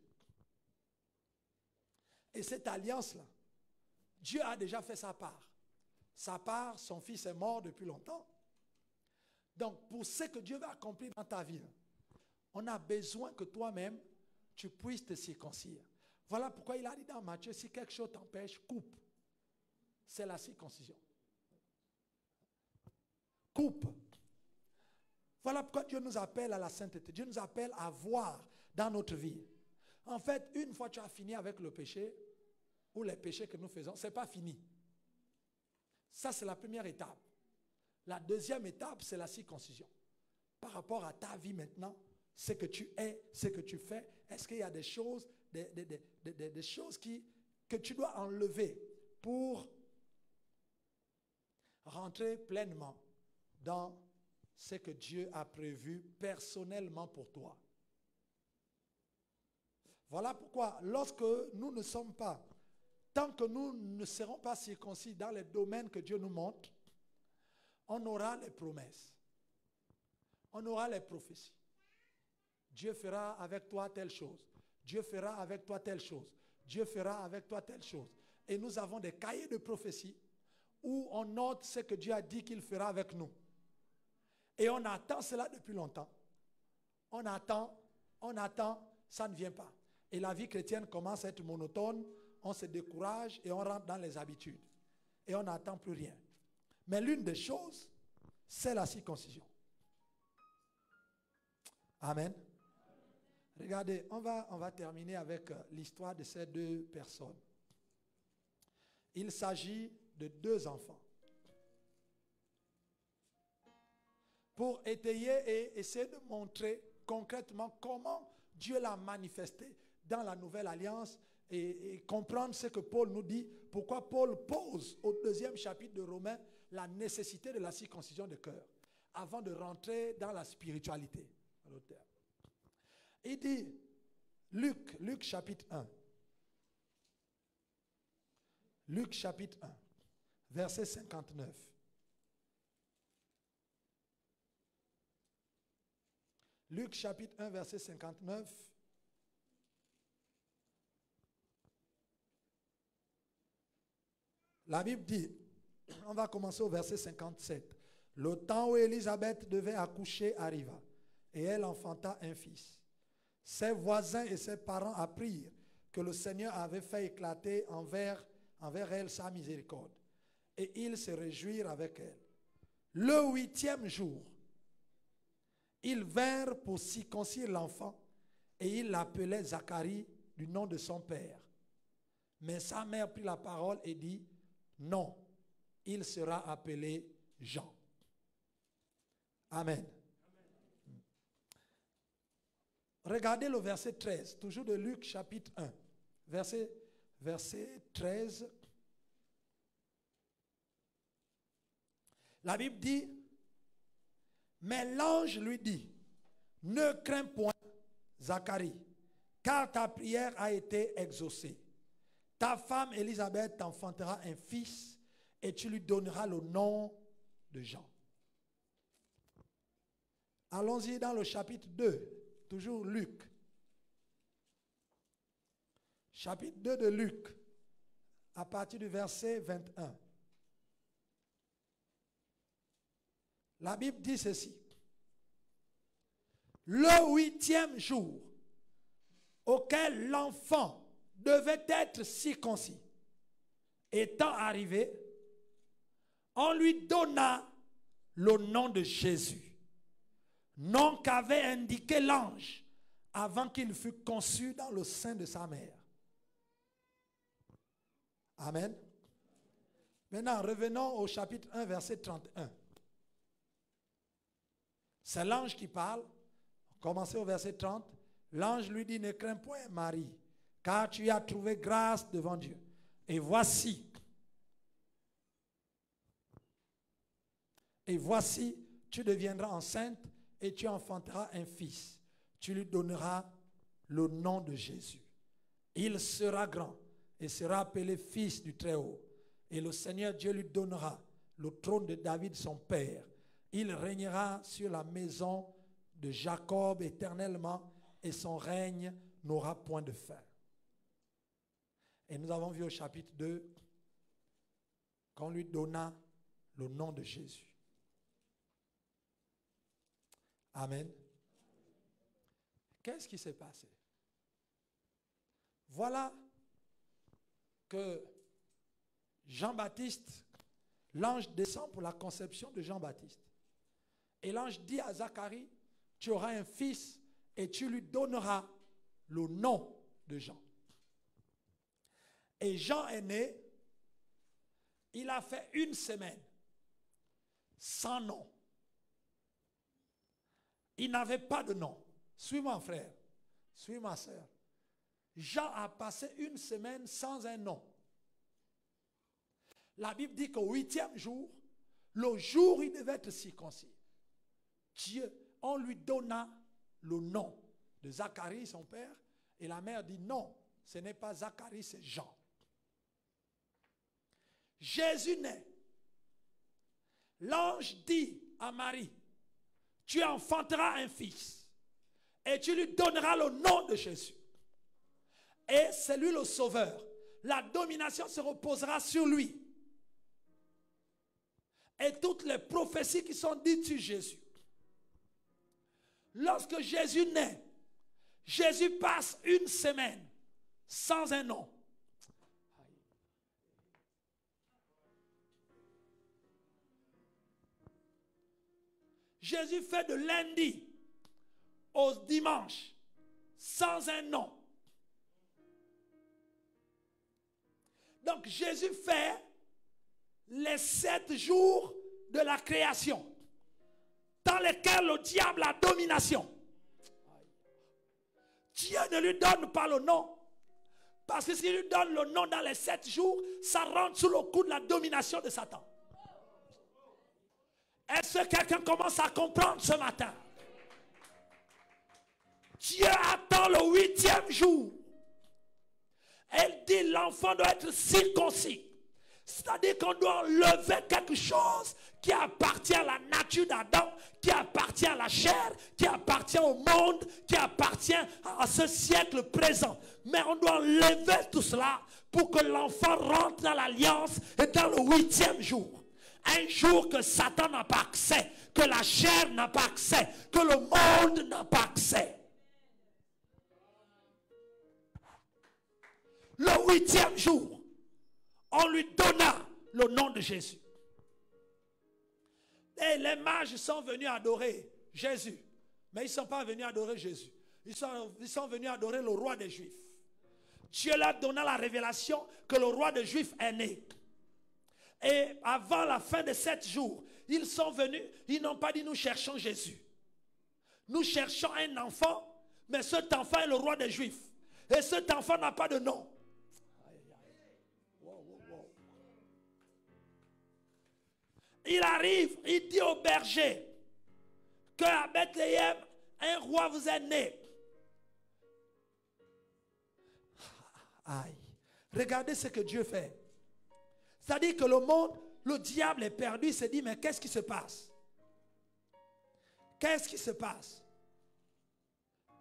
Et cette alliance-là, Dieu a déjà fait sa part. Sa part, son fils est mort depuis longtemps. Donc, pour ce que Dieu va accomplir dans ta vie, on a besoin que toi-même, tu puisses te circoncire. Voilà pourquoi il a dit dans Matthieu, si quelque chose t'empêche, coupe. C'est la circoncision. Coupe. Voilà pourquoi Dieu nous appelle à la sainteté. Dieu nous appelle à voir dans notre vie. En fait, une fois que tu as fini avec le péché, ou les péchés que nous faisons, ce n'est pas fini. Ça, c'est la première étape. La deuxième étape, c'est la circoncision. Par rapport à ta vie maintenant, ce que tu es, ce que tu fais, est-ce qu'il y a des choses, des choses que tu dois enlever pour rentrer pleinement dans ce que Dieu a prévu personnellement pour toi. Voilà pourquoi, lorsque nous ne sommes pas, tant que nous ne serons pas circoncis dans les domaines que Dieu nous montre, on aura les promesses, on aura les prophéties. Dieu fera avec toi telle chose, Dieu fera avec toi telle chose, Dieu fera avec toi telle chose. Et nous avons des cahiers de prophéties où on note ce que Dieu a dit qu'il fera avec nous. Et on attend cela depuis longtemps. On attend, ça ne vient pas. Et la vie chrétienne commence à être monotone, on se décourage et on rentre dans les habitudes. Et on n'attend plus rien. Mais l'une des choses, c'est la circoncision. Amen. Regardez, on va terminer avec l'histoire de ces deux personnes. Il s'agit de deux enfants. Pour étayer et essayer de montrer concrètement comment Dieu l'a manifesté dans la nouvelle alliance et comprendre ce que Paul nous dit, pourquoi Paul pose au 2e chapitre de Romains la nécessité de la circoncision de cœur avant de rentrer dans la spiritualité. Il dit, Luc chapitre 1, Luc chapitre 1, verset 59. Luc chapitre 1, verset 59. La Bible dit, on va commencer au verset 57. Le temps où Élisabeth devait accoucher arriva, et elle enfanta un fils. Ses voisins et ses parents apprirent que le Seigneur avait fait éclater envers elle sa miséricorde, et ils se réjouirent avec elle. Le 8e jour, ils vinrent pour circoncire l'enfant, et ils l'appelaient Zacharie du nom de son père. Mais sa mère prit la parole et dit, non, il sera appelé Jean. Amen. Regardez le verset 13, toujours de Luc chapitre 1, verset 13. La Bible dit, mais l'ange lui dit, ne crains point, Zacharie, car ta prière a été exaucée. Ta femme Élisabeth t'enfantera un fils et tu lui donneras le nom de Jean. Allons-y dans le chapitre 2, toujours Luc. Chapitre 2 de Luc, à partir du verset 21. La Bible dit ceci. Le 8e jour auquel l'enfant devait être circoncis étant arrivé, on lui donna le nom de Jésus, nom qu'avait indiqué l'ange avant qu'il fût conçu dans le sein de sa mère. Amen. Maintenant, revenons au chapitre 1, verset 31. C'est l'ange qui parle. Commencez au verset 30. L'ange lui dit, ne crains point, Marie, car tu as trouvé grâce devant Dieu. Et voici, tu deviendras enceinte et tu enfanteras un fils. Tu lui donneras le nom de Jésus. Il sera grand et sera appelé fils du Très-Haut. Et le Seigneur Dieu lui donnera le trône de David, son père. Il régnera sur la maison de Jacob éternellement et son règne n'aura point de fin. Et nous avons vu au chapitre 2 qu'on lui donna le nom de Jésus. Amen. Qu'est-ce qui s'est passé? Voilà que Jean-Baptiste, l'ange descend pour la conception de Jean-Baptiste. Et l'ange dit à Zacharie, tu auras un fils et tu lui donneras le nom de Jean. Et Jean est né Il a fait une semaine sans nom. Il n'avait pas de nom. Suis-moi, frère. Suis-moi, soeur. Jean a passé une semaine sans un nom. La Bible dit qu'au 8e jour, le jour où il devait être circoncis, Dieu, on lui donna le nom de Zacharie, son père, et la mère dit non, ce n'est pas Zacharie, c'est Jean. Jésus naît. L'ange dit à Marie, tu enfanteras un fils et tu lui donneras le nom de Jésus. Et c'est lui le sauveur. La domination se reposera sur lui. Et toutes les prophéties qui sont dites sur Jésus. Lorsque Jésus naît, Jésus passe une semaine sans un nom. Jésus fait de lundi au dimanche sans un nom. Donc Jésus fait les 7 jours de la création dans lesquels le diable a domination. Dieu ne lui donne pas le nom parce que s'il lui donne le nom dans les 7 jours, ça rentre sous le coup de la domination de Satan. Est-ce que quelqu'un commence à comprendre ce matin? Dieu attend le 8e jour. Elle dit l'enfant doit être circoncis. C'est-à-dire qu'on doit enlever quelque chose qui appartient à la nature d'Adam, qui appartient à la chair, qui appartient au monde, qui appartient à ce siècle présent. Mais on doit enlever tout cela pour que l'enfant rentre dans l'alliance et dans le 8e jour. Un jour que Satan n'a pas accès, que la chair n'a pas accès, que le monde n'a pas accès. Le 8e jour, on lui donna le nom de Jésus. Et les mages sont venus adorer Jésus. Mais ils ne sont pas venus adorer Jésus. Ils sont venus adorer le roi des Juifs. Dieu leur donna la révélation que le roi des Juifs est né. Et avant la fin de 7 jours, ils sont venus, ils n'ont pas dit nous cherchons Jésus. Nous cherchons un enfant, mais cet enfant est le roi des Juifs. Et cet enfant n'a pas de nom. Il arrive, il dit au berger qu'à Bethléem, un roi vous est né. Aïe. Regardez ce que Dieu fait. C'est-à-dire que le monde, le diable est perdu, il se dit, mais qu'est-ce qui se passe? Qu'est-ce qui se passe?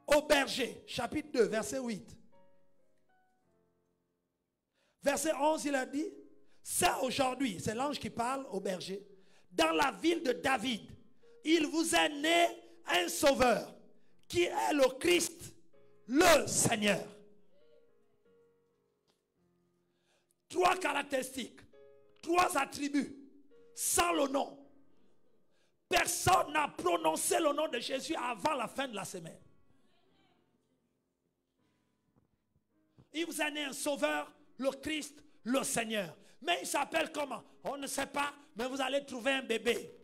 Au berger, chapitre 2, verset 8. Verset 11, il a dit, c'est aujourd'hui, c'est l'ange qui parle au berger, dans la ville de David, il vous est né un sauveur, qui est le Christ, le Seigneur. 3 caractéristiques. 3 attributs, sans le nom. Personne n'a prononcé le nom de Jésus avant la fin de la semaine. Il vous a né un sauveur, le Christ, le Seigneur. Mais il s'appelle comment? On ne sait pas, mais vous allez trouver un bébé.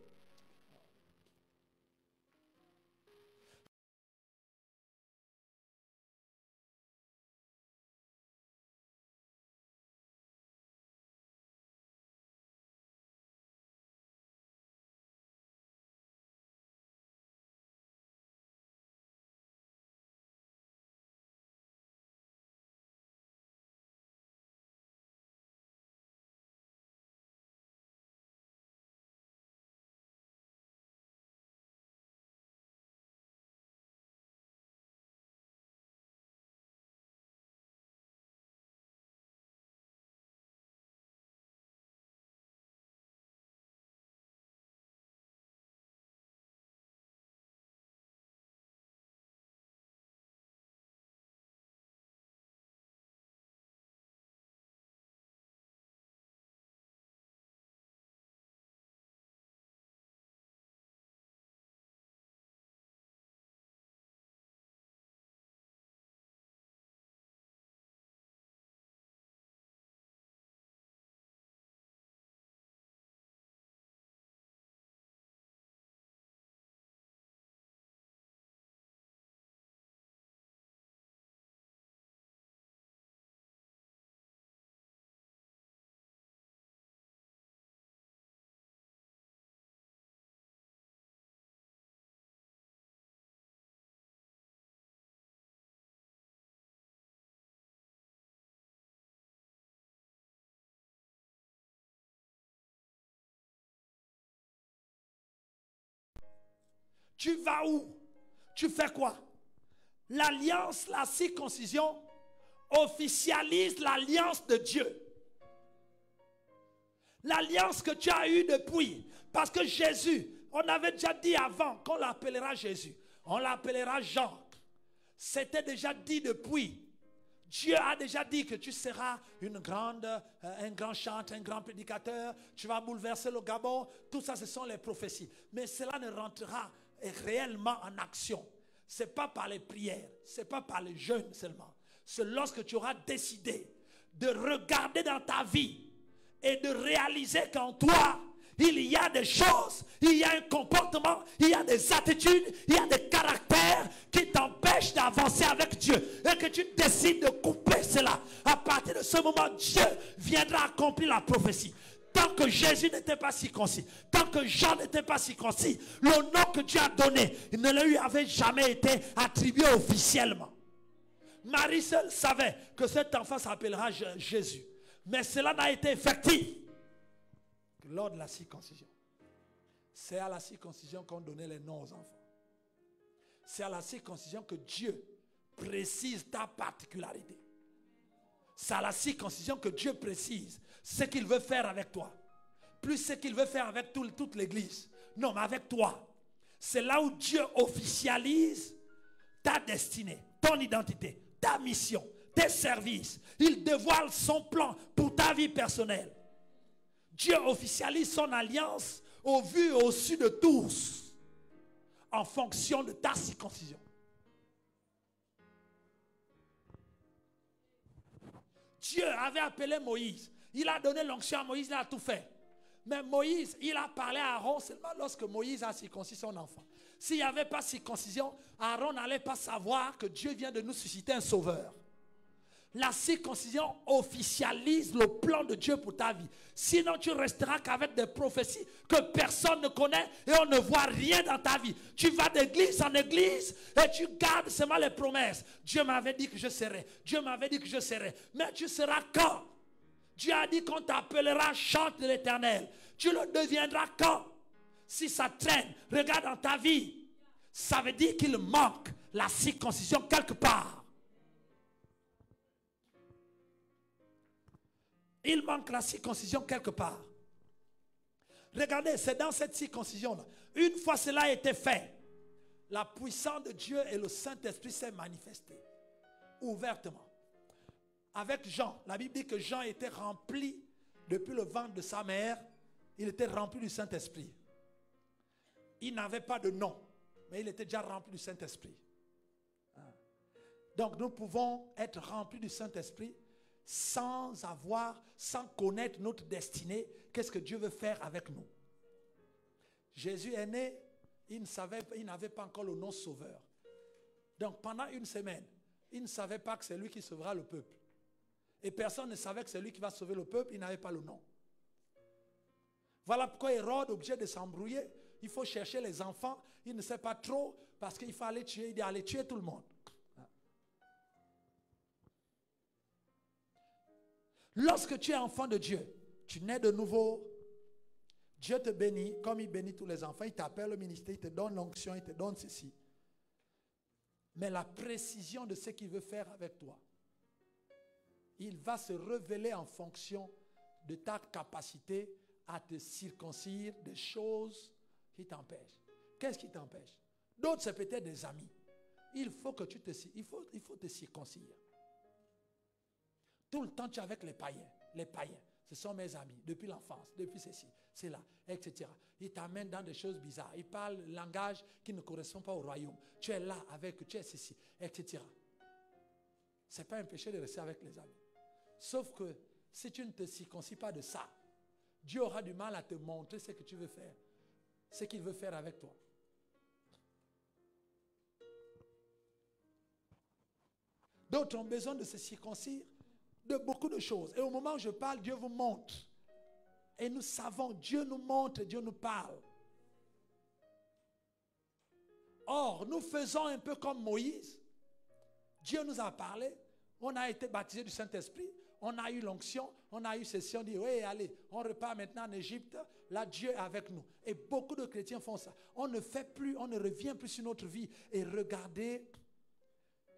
Tu vas où? Tu fais quoi? L'alliance, la circoncision officialise l'alliance de Dieu. L'alliance que tu as eue depuis. Parce que Jésus, on avait déjà dit avant qu'on l'appellera Jésus. On l'appellera Jean. C'était déjà dit depuis. Dieu a déjà dit que tu seras un grand chanteur, un grand prédicateur. Tu vas bouleverser le Gabon. Tout ça, ce sont les prophéties. Mais cela ne rentrera réellement en action. Ce n'est pas par les prières. Ce n'est pas par les jeûnes seulement. C'est lorsque tu auras décidé de regarder dans ta vie et de réaliser qu'en toi, il y a des choses, il y a un comportement, il y a des attitudes, il y a des caractères qui t'empêchent d'avancer avec Dieu. Et que tu décides de couper cela. À partir de ce moment, Dieu viendra accomplir la prophétie. Tant que Jésus n'était pas circoncis, tant que Jean n'était pas circoncis, le nom que Dieu a donné, il ne lui avait jamais été attribué officiellement. Marie seule savait que cet enfant s'appellera Jésus. Mais cela n'a été effectif que lors de la circoncision. C'est à la circoncision qu'on donnait les noms aux enfants. C'est à la circoncision que Dieu précise ta particularité. C'est à la circoncision que Dieu précise ce qu'il veut faire avec toi. Plus ce qu'il veut faire avec toute l'église. Non, mais avec toi. C'est là où Dieu officialise ta destinée, ton identité, ta mission, tes services. Il dévoile son plan pour ta vie personnelle. Dieu officialise son alliance au vu et au su de tous en fonction de ta circoncision. Dieu avait appelé Moïse. Il a donné l'onction à Moïse, il a tout fait. Mais Moïse, il a parlé à Aaron seulement lorsque Moïse a circoncis son enfant. S'il n'y avait pas circoncision, Aaron n'allait pas savoir que Dieu vient de nous susciter un sauveur. La circoncision officialise le plan de Dieu pour ta vie. Sinon, tu resteras qu'avec des prophéties que personne ne connaît et on ne voit rien dans ta vie. Tu vas d'église en église et tu gardes seulement les promesses. Dieu m'avait dit que je serai. Dieu m'avait dit que je serai. Mais tu seras quand? Dieu a dit qu'on t'appellera chante de l'Éternel. Tu le deviendras quand? Si ça traîne, regarde dans ta vie. Ça veut dire qu'il manque la circoncision quelque part. Il manque la circoncision quelque part. Regardez, c'est dans cette circoncision-là. Une fois cela a été fait, la puissance de Dieu et le Saint-Esprit s'est manifesté ouvertement. Avec Jean, la Bible dit que Jean était rempli depuis le ventre de sa mère. Il était rempli du Saint-Esprit. Il n'avait pas de nom, mais il était déjà rempli du Saint-Esprit. Donc nous pouvons être remplis du Saint-Esprit sans connaître notre destinée, qu'est-ce que Dieu veut faire avec nous. Jésus est né, il n'avait pas encore le nom sauveur. Donc pendant une semaine, il ne savait pas que c'est lui qui sauvera le peuple. Et personne ne savait que c'est lui qui va sauver le peuple, il n'avait pas le nom. Voilà pourquoi Hérode est obligé de s'embrouiller. Il faut chercher les enfants, il ne sait pas trop, parce qu'il faut aller tuer, il dit aller tuer tout le monde. Lorsque tu es enfant de Dieu, tu nais de nouveau, Dieu te bénit, comme il bénit tous les enfants, il t'appelle au ministère, il te donne l'onction, il te donne ceci. Mais la précision de ce qu'il veut faire avec toi, il va se révéler en fonction de ta capacité à te circoncire des choses qui t'empêchent. Qu'est-ce qui t'empêche? D'autres, c'est peut-être des amis. Il faut te circoncire. Tout le temps, tu es avec les païens. Les païens, ce sont mes amis, depuis l'enfance, depuis ceci, c'est là, etc. Ils t'amènent dans des choses bizarres. Ils parlent un langage qui ne correspond pas au royaume. Tu es là avec, tu es ceci, etc. Ce n'est pas un péché de rester avec les amis. Sauf que si tu ne te circoncis pas de ça, Dieu aura du mal à te montrer ce que tu veux faire, ce qu'il veut faire avec toi. D'autres ont besoin de se circoncire de beaucoup de choses. Et au moment où je parle, Dieu vous montre. Et nous savons, Dieu nous montre, Dieu nous parle. Or, nous faisons un peu comme Moïse. Dieu nous a parlé. On a été baptisé du Saint-Esprit. on a eu l'onction, on a eu ceci, on dit, oui, allez, on repart maintenant en Égypte, là Dieu est avec nous. Et beaucoup de chrétiens font ça. On ne fait plus, on ne revient plus sur notre vie et regardez,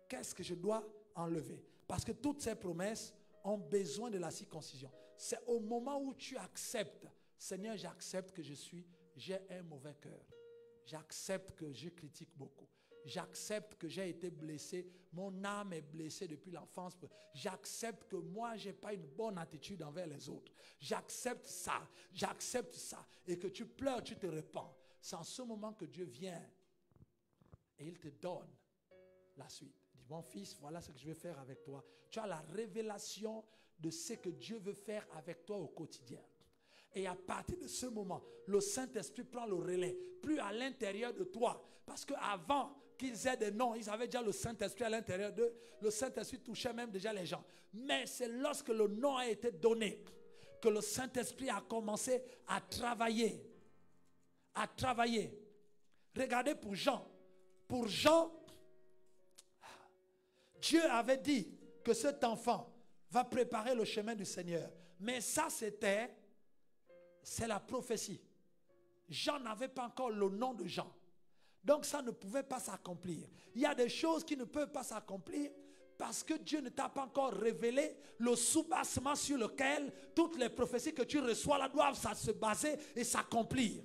qu'est-ce que je dois enlever? Parce que toutes ces promesses ont besoin de la circoncision. C'est au moment où tu acceptes, Seigneur, j'accepte que j'ai un mauvais cœur. J'accepte que je critique beaucoup. J'accepte que j'ai été blessé. Mon âme est blessée depuis l'enfance. J'accepte que moi, je n'ai pas une bonne attitude envers les autres. J'accepte ça. J'accepte ça. Et que tu pleures, tu te repens. C'est en ce moment que Dieu vient et il te donne la suite. Il dit, mon fils, voilà ce que je vais faire avec toi. Tu as la révélation de ce que Dieu veut faire avec toi au quotidien. Et à partir de ce moment, le Saint-Esprit prend le relais, plus à l'intérieur de toi. Parce qu'avant qu'ils aient des noms, ils avaient déjà le Saint-Esprit à l'intérieur d'eux. Le Saint-Esprit touchait même déjà les gens. Mais c'est lorsque le nom a été donné que le Saint-Esprit a commencé à travailler. À travailler. Regardez pour Jean. Pour Jean, Dieu avait dit que cet enfant va préparer le chemin du Seigneur. Mais ça, c'est la prophétie. Jean n'avait pas encore le nom de Jean. Donc ça ne pouvait pas s'accomplir. Il y a des choses qui ne peuvent pas s'accomplir parce que Dieu ne t'a pas encore révélé le soubassement sur lequel toutes les prophéties que tu reçois là doivent se baser et s'accomplir.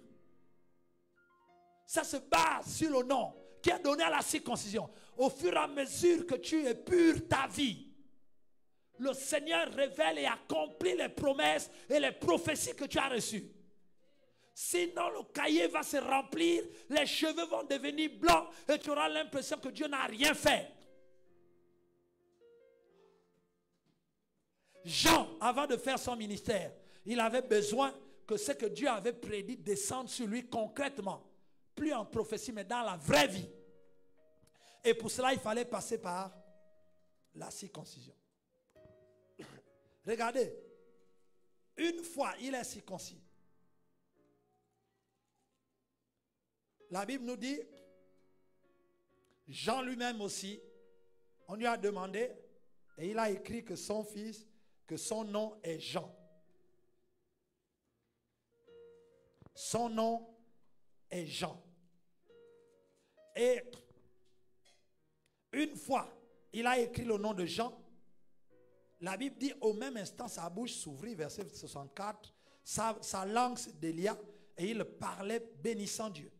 Ça se base sur le nom qui est donné à la circoncision. Au fur et à mesure que tu épures ta vie, le Seigneur révèle et accomplit les promesses et les prophéties que tu as reçues. Sinon, le cahier va se remplir, les cheveux vont devenir blancs et tu auras l'impression que Dieu n'a rien fait. Jean, avant de faire son ministère, il avait besoin que ce que Dieu avait prédit descende sur lui concrètement. Plus en prophétie, mais dans la vraie vie. Et pour cela, il fallait passer par la circoncision. Regardez, une fois il est circoncis, la Bible nous dit, Jean lui-même aussi, on lui a demandé, et il a écrit que son fils, que son nom est Jean. Son nom est Jean. Et une fois, il a écrit le nom de Jean. La Bible dit au même instant, sa bouche s'ouvrit, verset 64, sa langue se délia et il parlait bénissant Dieu.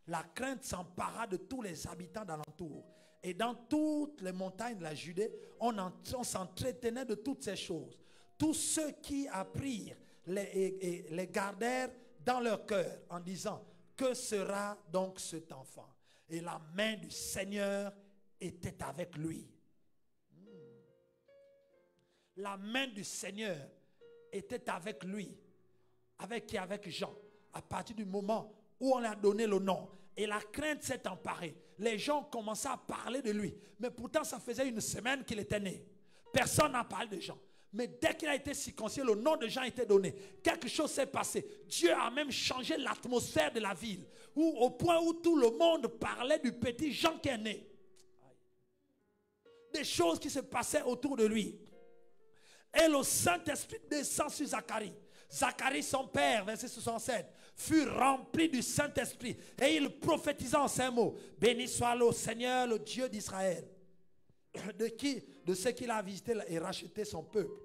La crainte s'empara de tous les habitants d'alentour. Et dans toutes les montagnes de la Judée, on s'entretenait de toutes ces choses. Tous ceux qui apprirent les gardèrent dans leur cœur en disant, que sera donc cet enfant? Et la main du Seigneur était avec lui. La main du Seigneur était avec lui. Avec qui? Avec Jean. À partir du moment où on lui a donné le nom. Et la crainte s'est emparée. Les gens commençaient à parler de lui. Mais pourtant, ça faisait une semaine qu'il était né. Personne n'a parlé de Jean. Mais dès qu'il a été circoncis, le nom de Jean a été donné. Quelque chose s'est passé. Dieu a même changé l'atmosphère de la ville. Au point où tout le monde parlait du petit Jean qui est né. Des choses qui se passaient autour de lui. Et le Saint-Esprit descend sur Zacharie. Zacharie, son père, verset 67, fut rempli du Saint-Esprit. Et il prophétisa en ces mots. Béni soit le Seigneur, le Dieu d'Israël. De ce qu'il a visité et racheté son peuple.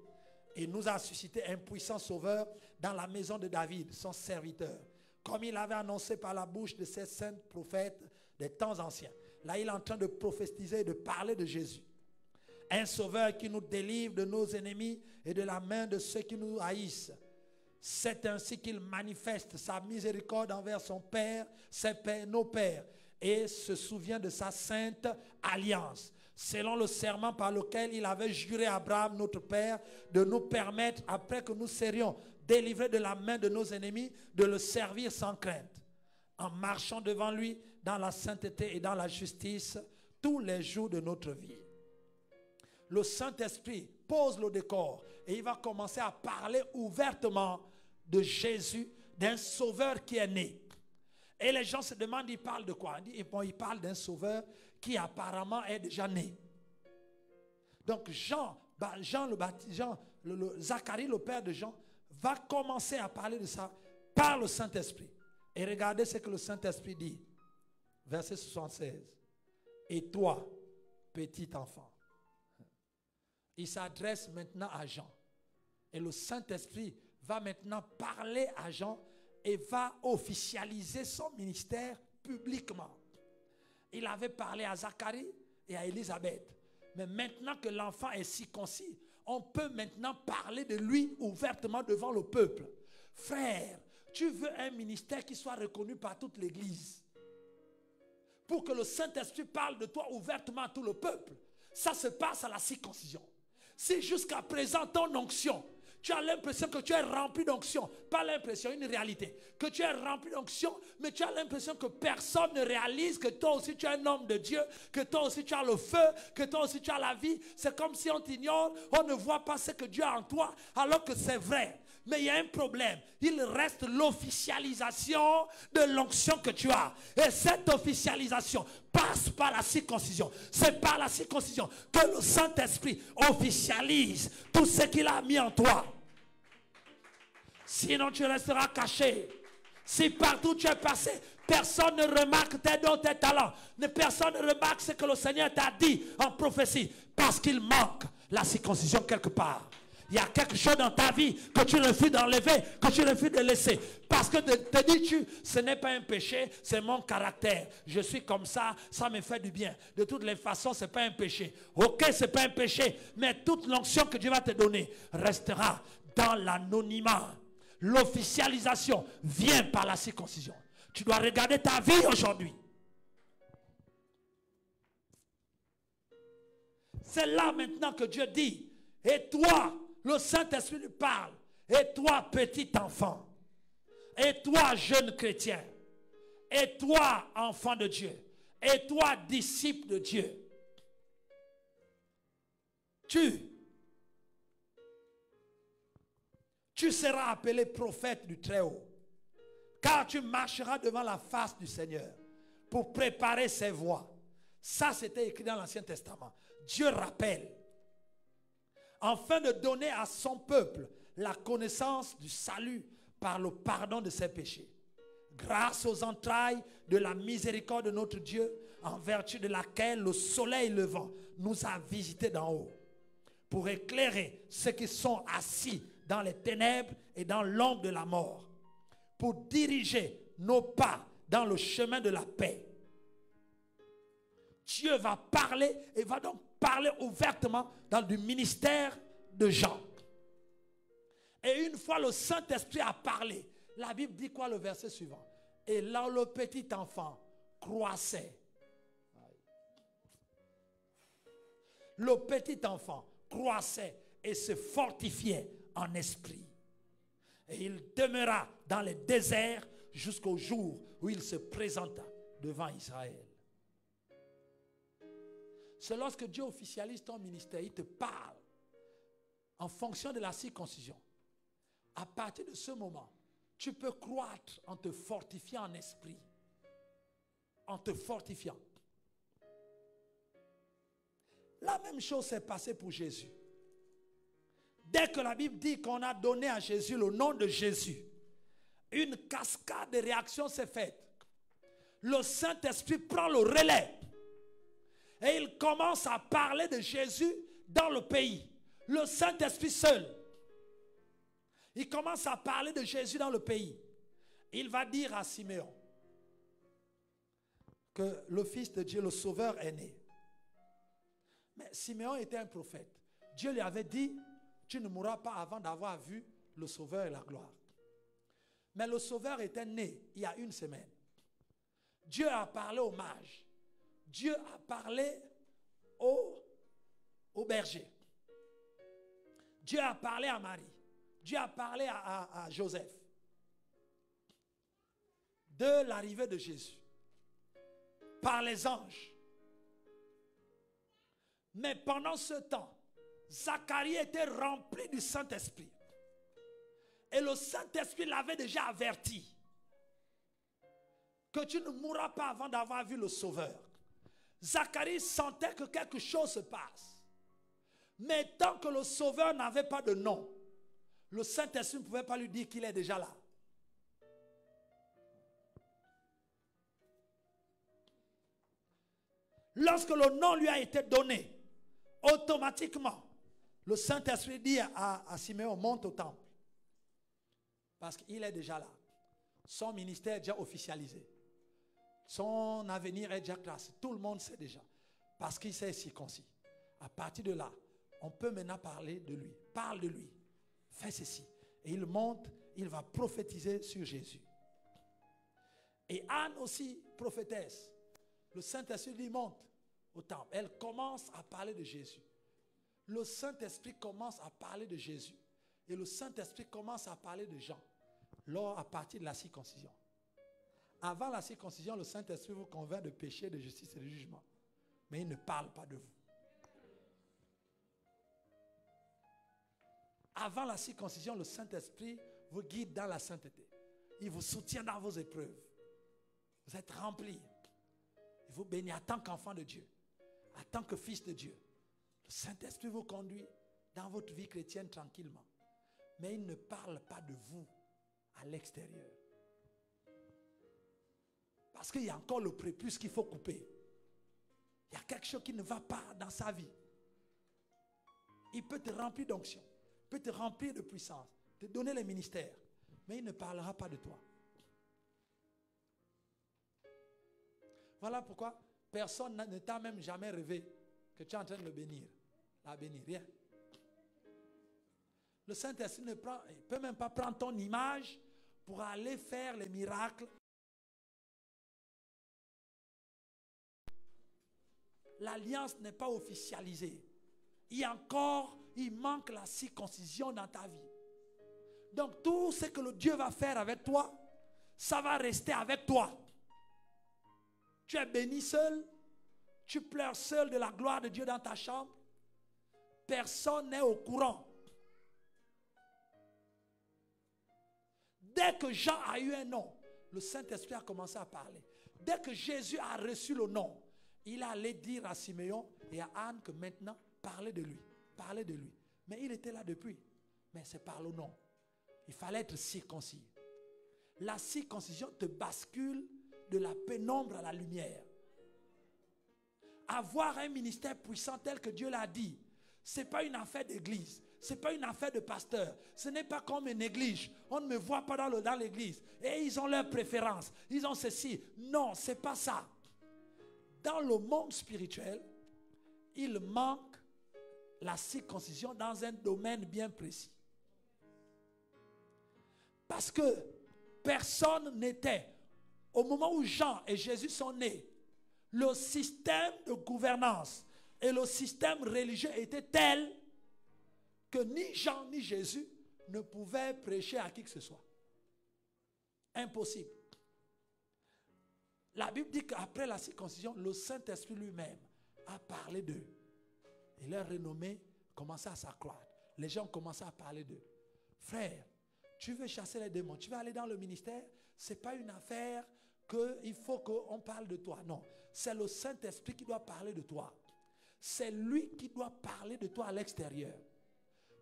Il nous a suscité un puissant sauveur dans la maison de David, son serviteur. Comme il avait annoncé par la bouche de ses saints prophètes des temps anciens. Là, il est en train de prophétiser et de parler de Jésus. Un sauveur qui nous délivre de nos ennemis et de la main de ceux qui nous haïssent. C'est ainsi qu'il manifeste sa miséricorde envers son Père, nos pères, et se souvient de sa sainte alliance, selon le serment par lequel il avait juré à Abraham, notre Père, de nous permettre, après que nous serions délivrés de la main de nos ennemis, de le servir sans crainte, en marchant devant lui dans la sainteté et dans la justice tous les jours de notre vie. Le Saint-Esprit pose le décor et il va commencer à parler ouvertement de Jésus, d'un sauveur qui est né. Et les gens se demandent, il parle de quoi? Il parle d'un sauveur qui apparemment est déjà né. Donc Jean Zacharie, le père de Jean, va commencer à parler de ça par le Saint-Esprit. Et regardez ce que le Saint-Esprit dit. Verset 76. Et toi, petit enfant. Il s'adresse maintenant à Jean. Et le Saint-Esprit va maintenant parler à Jean et va officialiser son ministère publiquement. Il avait parlé à Zacharie et à Élisabeth. Mais maintenant que l'enfant est circoncis, on peut maintenant parler de lui ouvertement devant le peuple. Frère, tu veux un ministère qui soit reconnu par toute l'Église. Pour que le Saint-Esprit parle de toi ouvertement à tout le peuple. Ça se passe à la circoncision. Si jusqu'à présent ton onction, tu as l'impression que tu es rempli d'onction, pas l'impression, une réalité, que tu es rempli d'onction, mais tu as l'impression que personne ne réalise que toi aussi tu es un homme de Dieu, que toi aussi tu as le feu, que toi aussi tu as la vie. C'est comme si on t'ignore, on ne voit pas ce que Dieu a en toi, alors que c'est vrai. Mais il y a un problème. Il reste l'officialisation de l'onction que tu as. Et cette officialisation passe par la circoncision. C'est par la circoncision que le Saint-Esprit officialise tout ce qu'il a mis en toi. Sinon tu resteras caché. Si partout tu es passé, personne ne remarque tes dons, tes talents. Personne ne remarque ce que le Seigneur t'a dit en prophétie. Parce qu'il manque la circoncision quelque part. Il y a quelque chose dans ta vie que tu refuses d'enlever, que tu refuses de laisser. Parce que te dis-tu, ce n'est pas un péché, c'est mon caractère. Je suis comme ça, ça me fait du bien. De toutes les façons, ce n'est pas un péché. Ok, ce n'est pas un péché, mais toute l'onction que Dieu va te donner restera dans l'anonymat. L'officialisation vient par la circoncision. Tu dois regarder ta vie aujourd'hui. C'est là maintenant que Dieu dit, et toi, le Saint-Esprit lui parle. Et toi, petit enfant. Et toi, jeune chrétien. Et toi, enfant de Dieu. Et toi, disciple de Dieu. Tu seras appelé prophète du Très-Haut. Car tu marcheras devant la face du Seigneur pour préparer ses voies. Ça, c'était écrit dans l'Ancien Testament. Dieu rappelle. Afin de donner à son peuple la connaissance du salut par le pardon de ses péchés. Grâce aux entrailles de la miséricorde de notre Dieu, en vertu de laquelle le soleil levant nous a visités d'en haut, pour éclairer ceux qui sont assis dans les ténèbres et dans l'ombre de la mort, pour diriger nos pas dans le chemin de la paix. Dieu va parler et va donc parler ouvertement dans le ministère de Jean. Et une fois le Saint-Esprit a parlé, la Bible dit quoi le verset suivant? Et là le petit enfant croissait. Le petit enfant croissait et se fortifiait en esprit. Et il demeura dans les déserts jusqu'au jour où il se présenta devant Israël. C'est lorsque Dieu officialise ton ministère, il te parle en fonction de la circoncision. À partir de ce moment, tu peux croître en te fortifiant en esprit. En te fortifiant. La même chose s'est passée pour Jésus. Dès que la Bible dit qu'on a donné à Jésus le nom de Jésus, une cascade de réactions s'est faite. Le Saint-Esprit prend le relais. Et il commence à parler de Jésus dans le pays. Le Saint-Esprit seul. Il commence à parler de Jésus dans le pays. Il va dire à Siméon que le Fils de Dieu, le Sauveur, est né. Mais Siméon était un prophète. Dieu lui avait dit, tu ne mourras pas avant d'avoir vu le Sauveur et la gloire. Mais le Sauveur était né il y a une semaine. Dieu a parlé aux mages. Dieu a parlé au berger. Dieu a parlé à Marie. Dieu a parlé à Joseph de l'arrivée de Jésus par les anges. Mais pendant ce temps, Zacharie était rempli du Saint-Esprit. Et le Saint-Esprit l'avait déjà averti que tu ne mourras pas avant d'avoir vu le Sauveur. Zacharie sentait que quelque chose se passe. Mais tant que le Sauveur n'avait pas de nom, le Saint-Esprit ne pouvait pas lui dire qu'il est déjà là. Lorsque le nom lui a été donné, automatiquement, le Saint-Esprit dit à Siméon, monte au temple. Parce qu'il est déjà là. Son ministère est déjà officialisé. Son avenir est déjà classé. Tout le monde sait déjà. Parce qu'il s'est circoncis. À partir de là, on peut maintenant parler de lui. Parle de lui. Fais ceci. Et il monte, il va prophétiser sur Jésus. Et Anne aussi, prophétesse. Le Saint-Esprit lui monte au temple. Elle commence à parler de Jésus. Le Saint-Esprit commence à parler de Jésus. Et le Saint-Esprit commence à parler de Jean. Lors, à partir de la circoncision. Avant la circoncision, le Saint-Esprit vous convainc de péché, de justice et de jugement. Mais il ne parle pas de vous. Avant la circoncision, le Saint-Esprit vous guide dans la sainteté. Il vous soutient dans vos épreuves. Vous êtes remplis. Il vous bénit en tant qu'enfant de Dieu. En tant que fils de Dieu. Le Saint-Esprit vous conduit dans votre vie chrétienne tranquillement. Mais il ne parle pas de vous à l'extérieur. Parce qu'il y a encore le prépuce qu'il faut couper. Il y a quelque chose qui ne va pas dans sa vie. Il peut te remplir d'onction. Il peut te remplir de puissance. Te donner les ministères. Mais il ne parlera pas de toi. Voilà pourquoi personne ne t'a même jamais rêvé que tu es en train de le bénir. La bénir, rien. Le Saint-Esprit ne peut même pas prendre ton image pour aller faire les miracles. L'alliance n'est pas officialisée. Il manque la circoncision dans ta vie. Donc tout ce que le Dieu va faire avec toi, ça va rester avec toi. Tu es béni seul, tu pleures seul de la gloire de Dieu dans ta chambre. Personne n'est au courant. Dès que Jean a eu un nom, le Saint-Esprit a commencé à parler. Dès que Jésus a reçu le nom, il allait dire à Siméon et à Anne que maintenant, parlez de lui. Parlez de lui. Mais il était là depuis. Mais c'est par le nom. Il fallait être circoncis. La circoncision te bascule de la pénombre à la lumière. Avoir un ministère puissant tel que Dieu l'a dit, ce n'est pas une affaire d'église. Ce n'est pas une affaire de pasteur. Ce n'est pas comme une église. On ne me voit pas dans l'église. Et ils ont leurs préférences. Ils ont ceci. Non, ce n'est pas ça. Dans le monde spirituel, il manque la circoncision dans un domaine bien précis. Parce que personne n'était, au moment où Jean et Jésus sont nés, le système de gouvernance et le système religieux était tel que ni Jean ni Jésus ne pouvaient prêcher à qui que ce soit. Impossible. La Bible dit qu'après la circoncision, le Saint-Esprit lui-même a parlé d'eux. Et leur renommée commençait à s'accroître. Les gens commençaient à parler d'eux. Frère, tu veux chasser les démons, tu veux aller dans le ministère, ce n'est pas une affaire qu'il faut qu'on parle de toi. Non, c'est le Saint-Esprit qui doit parler de toi. C'est lui qui doit parler de toi à l'extérieur.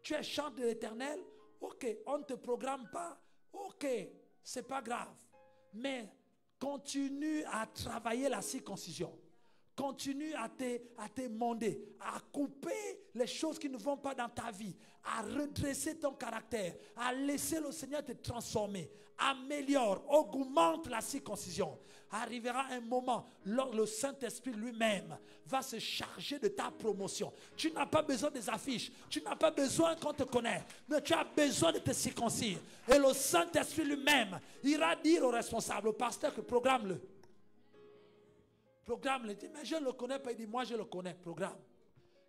Tu es chant de l'Éternel, ok, on ne te programme pas, ok, c'est pas grave. Mais continue à travailler la circoncision. Continue à t'émonder, à couper les choses qui ne vont pas dans ta vie, à redresser ton caractère, à laisser le Seigneur te transformer. Améliore, augmente la circoncision. Arrivera un moment, lorsque le Saint-Esprit lui-même va se charger de ta promotion. Tu n'as pas besoin des affiches, tu n'as pas besoin qu'on te connaisse, mais tu as besoin de te circoncire. Et le Saint-Esprit lui-même ira dire au responsable, au pasteur, que programme-le. Programme, il dit, mais je ne le connais pas. Il dit, moi je le connais, programme.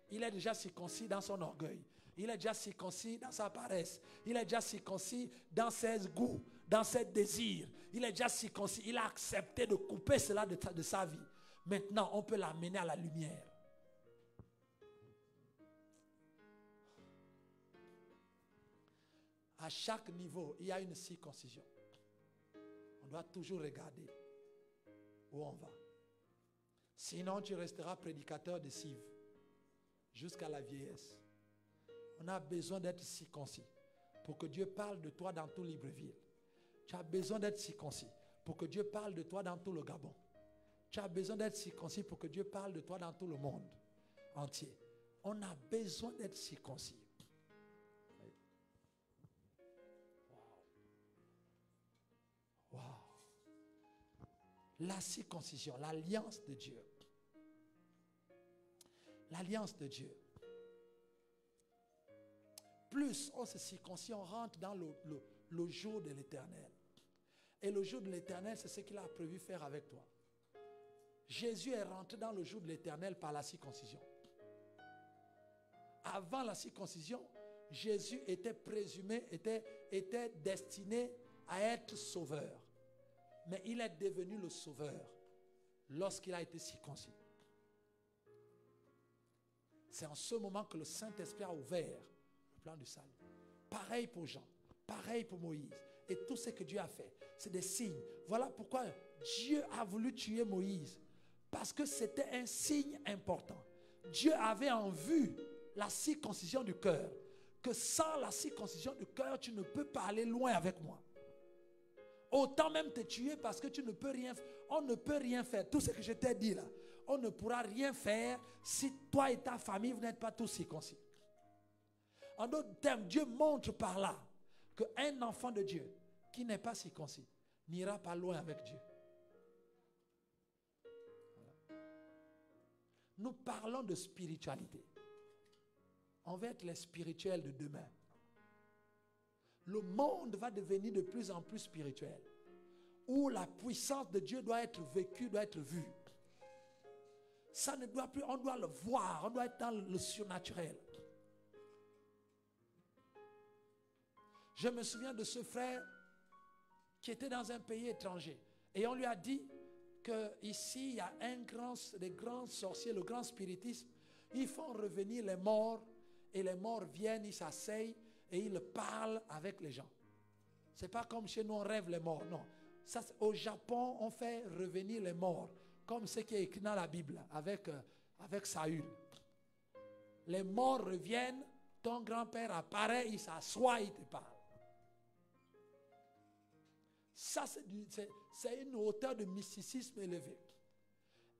Il est déjà circoncis dans son orgueil. Il est déjà circoncis dans sa paresse. Il est déjà circoncis dans ses goûts, dans ses désirs. Il est déjà circoncis. Il a accepté de couper cela de sa vie. Maintenant, on peut l'amener à la lumière. À chaque niveau, il y a une circoncision. On doit toujours regarder où on va. Sinon, tu resteras prédicateur de cive jusqu'à la vieillesse. On a besoin d'être circoncis pour que Dieu parle de toi dans tout Libreville. Tu as besoin d'être circoncis pour que Dieu parle de toi dans tout le Gabon. Tu as besoin d'être circoncis pour que Dieu parle de toi dans tout le monde entier. On a besoin d'être circoncis. Wow. La circoncision, l'alliance de Dieu. L'alliance de Dieu. Plus on se circoncit, on rentre dans le jour de l'Éternel. Et le jour de l'Éternel, c'est ce qu'il a prévu faire avec toi. Jésus est rentré dans le jour de l'Éternel par la circoncision. Avant la circoncision, Jésus était présumé, était destiné à être sauveur. Mais il est devenu le sauveur lorsqu'il a été circoncis. C'est en ce moment que le Saint-Esprit a ouvert le plan du salut. Pareil pour Jean, pareil pour Moïse. Et tout ce que Dieu a fait, c'est des signes. Voilà pourquoi Dieu a voulu tuer Moïse. Parce que c'était un signe important. Dieu avait en vue la circoncision du cœur. Que sans la circoncision du cœur, tu ne peux pas aller loin avec moi. Autant même te tuer parce que tu ne peux rien faire. On ne peut rien faire. Tout ce que je t'ai dit là, on ne pourra rien faire si toi et ta famille, vous n'êtes pas tous circoncis. En d'autres termes, Dieu montre par là qu'un enfant de Dieu qui n'est pas circoncis n'ira pas loin avec Dieu. Voilà. Nous parlons de spiritualité. On va être les spirituels de demain. Le monde va devenir de plus en plus spirituel, où la puissance de Dieu doit être vécue, doit être vue. Ça ne doit plus, on doit le voir, on doit être dans le surnaturel. Je me souviens de ce frère qui était dans un pays étranger et on lui a dit qu'ici il y a des grands sorciers, le grand spiritisme, ils font revenir les morts et les morts viennent, ils s'asseyent et ils parlent avec les gens. C'est pas comme chez nous on rêve les morts, non. Ça, au Japon on fait revenir les morts comme ce qui est écrit dans la Bible avec Saül. Les morts reviennent, ton grand-père apparaît, il s'assoit, il te parle. Ça, c'est une hauteur de mysticisme élevée.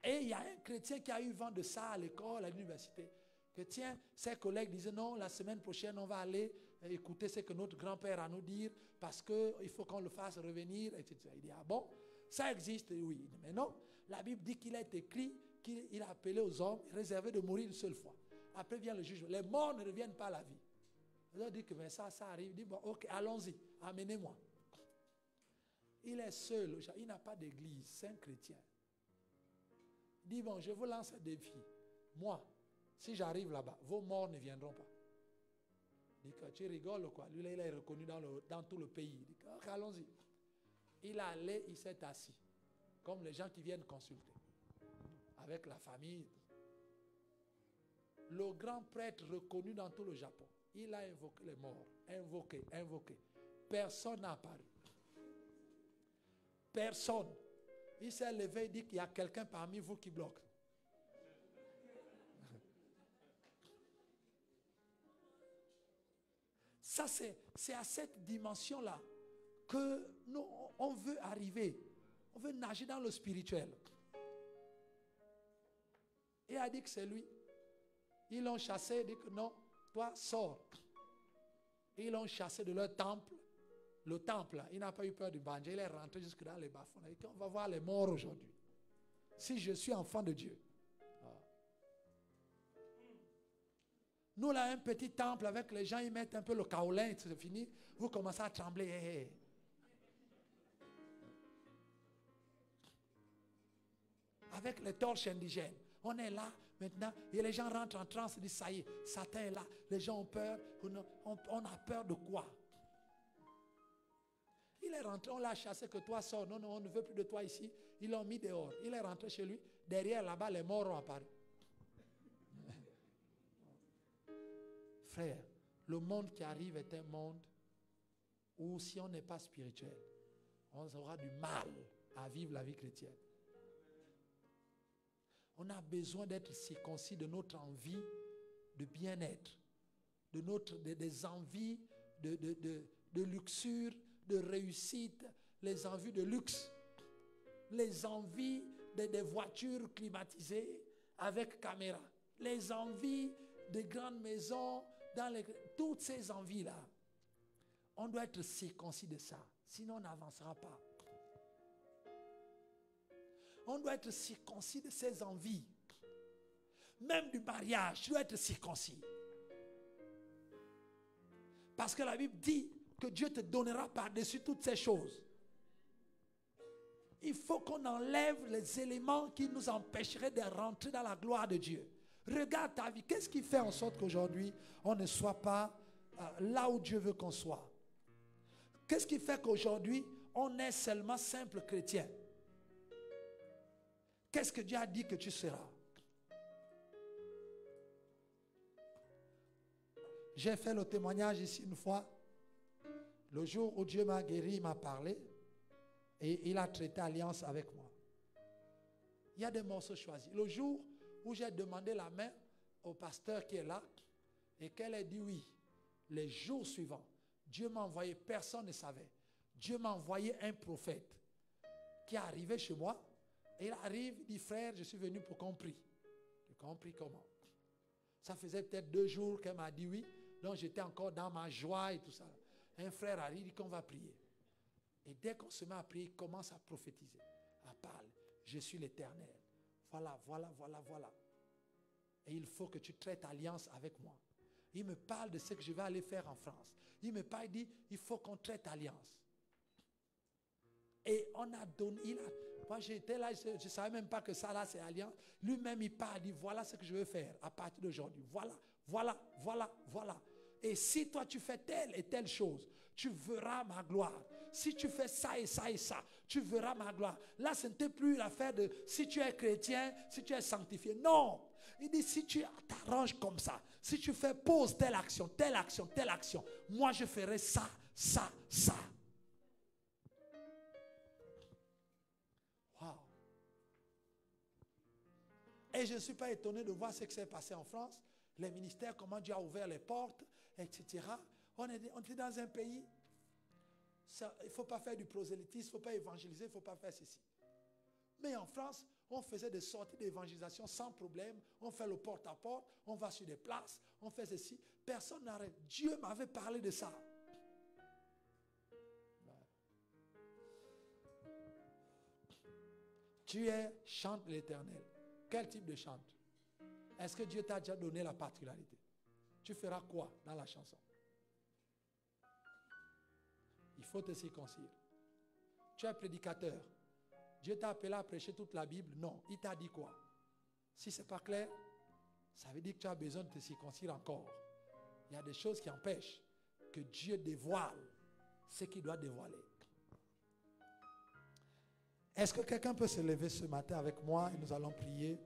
Et il y a un chrétien qui a eu vent de ça à l'école, à l'université. Que tiens, ses collègues disaient non, la semaine prochaine, on va aller écouter ce que notre grand-père a à nous dire parce qu'il faut qu'on le fasse revenir, etc. Il dit, ah bon, ça existe, oui. Mais non, la Bible dit qu'il est écrit qu'il a appelé aux hommes, réservé de mourir une seule fois. Après vient le jugement. Les morts ne reviennent pas à la vie. Ils ont dit que mais ça arrive. Il dit, bon, ok, allons-y, amenez-moi. Il est seul, il n'a pas d'église, c'est un chrétien. Il dit, bon, je vous lance un défi. Moi, si j'arrive là-bas, vos morts ne viendront pas. Il dit, tu rigoles quoi? Lui, là, il est reconnu dans tout le pays. Il dit, ok, allons-y. Il est allé, il s'est assis. Comme les gens qui viennent consulter. Avec la famille. Le grand prêtre reconnu dans tout le Japon. Il a invoqué les morts. Invoqué. Personne n'a apparu. Personne. Il s'est levé et dit qu'il y a quelqu'un parmi vous qui bloque. Ça, c'est à cette dimension-là que nous, on veut arriver. On veut nager dans le spirituel. Et il a dit que c'est lui. Ils l'ont chassé, il dit que non, toi, sors. Ils l'ont chassé de leur temple. Le temple, il n'a pas eu peur du banjo. Il est rentré jusque dans les bas-fonds. Il dit, on va voir les morts aujourd'hui. Si je suis enfant de Dieu. Nous, là, un petit temple avec les gens, ils mettent un peu le kaolin, c'est fini. Vous commencez à trembler. Hey. Avec les torches indigènes. On est là, maintenant, et les gens rentrent en transe et disent, ça y est, Satan est là. Les gens ont peur. On a peur de quoi? Il est rentré, on l'a chassé, que toi sors. Non, on ne veut plus de toi ici. Ils l'ont mis dehors. Il est rentré chez lui. Derrière, là-bas, les morts ont apparu. Frère, le monde qui arrive est un monde où si on n'est pas spirituel, on aura du mal à vivre la vie chrétienne. On a besoin d'être circoncis de notre envie de bien-être, des envies de luxure, de réussite, les envies de luxe, les envies des voitures climatisées avec caméra, les envies de grandes maisons, toutes ces envies-là. On doit être circoncis de ça, sinon on n'avancera pas. On doit être circoncis de ces envies. Même du mariage, tu dois être circoncis. Parce que la Bible dit que Dieu te donnera par-dessus toutes ces choses. Il faut qu'on enlève les éléments qui nous empêcheraient de rentrer dans la gloire de Dieu. Regarde ta vie. Qu'est-ce qui fait en sorte qu'aujourd'hui, on ne soit pas là où Dieu veut qu'on soit? Qu'est-ce qui fait qu'aujourd'hui, on est seulement simple chrétien? Qu'est-ce que Dieu a dit que tu seras? J'ai fait le témoignage ici une fois. Le jour où Dieu m'a guéri, il m'a parlé. Et il a traité alliance avec moi. Il y a des morceaux choisis. Le jour où j'ai demandé la main au pasteur qui est là, et qu'elle a dit oui, les jours suivants, Dieu m'a envoyé, personne ne savait. Dieu m'a envoyé un prophète qui est arrivé chez moi. Et il arrive, il dit, frère, je suis venu pour qu'on prie. J'ai compris comment. Ça faisait peut-être 2 jours qu'elle m'a dit oui. Donc j'étais encore dans ma joie et tout ça. Un frère arrive, il dit qu'on va prier. Et dès qu'on se met à prier, il commence à prophétiser, à parler. Je suis l'Éternel. Voilà, voilà, voilà, voilà. Et il faut que tu traites alliance avec moi. Il me parle de ce que je vais aller faire en France. Il me parle, il dit, il faut qu'on traite alliance. Et on a donné, moi j'étais là, je ne savais même pas que ça là c'est alliance. Lui-même il parle, il dit, voilà ce que je veux faire à partir d'aujourd'hui. Voilà, voilà, voilà, voilà. Et si toi tu fais telle et telle chose, tu verras ma gloire. Si tu fais ça et ça et ça, tu verras ma gloire. Là, ce n'était plus l'affaire de si tu es chrétien, si tu es sanctifié. Non. Il dit si tu t'arranges comme ça, si tu fais pause telle action, telle action, telle action, moi je ferai ça, ça, ça. Wow. Et je ne suis pas étonné de voir ce qui s'est passé en France. Les ministères, comment Dieu a ouvert les portes, etc. On était dans un pays, il ne faut pas faire du prosélytisme, il ne faut pas évangéliser, il ne faut pas faire ceci. Mais en France, on faisait des sorties d'évangélisation sans problème. On fait le porte-à-porte, on va sur des places, on fait ceci. Personne n'arrête. Dieu m'avait parlé de ça. Tu chante l'Éternel. Quel type de chante? Est-ce que Dieu t'a déjà donné la particularité? Tu feras quoi dans la chanson? Il faut te circoncire. Tu es prédicateur. Dieu t'a appelé à prêcher toute la Bible? Non. Il t'a dit quoi? Si ce n'est pas clair, ça veut dire que tu as besoin de te circoncire encore. Il y a des choses qui empêchent que Dieu dévoile ce qu'il doit dévoiler. Est-ce que quelqu'un peut se lever ce matin avec moi et nous allons prier?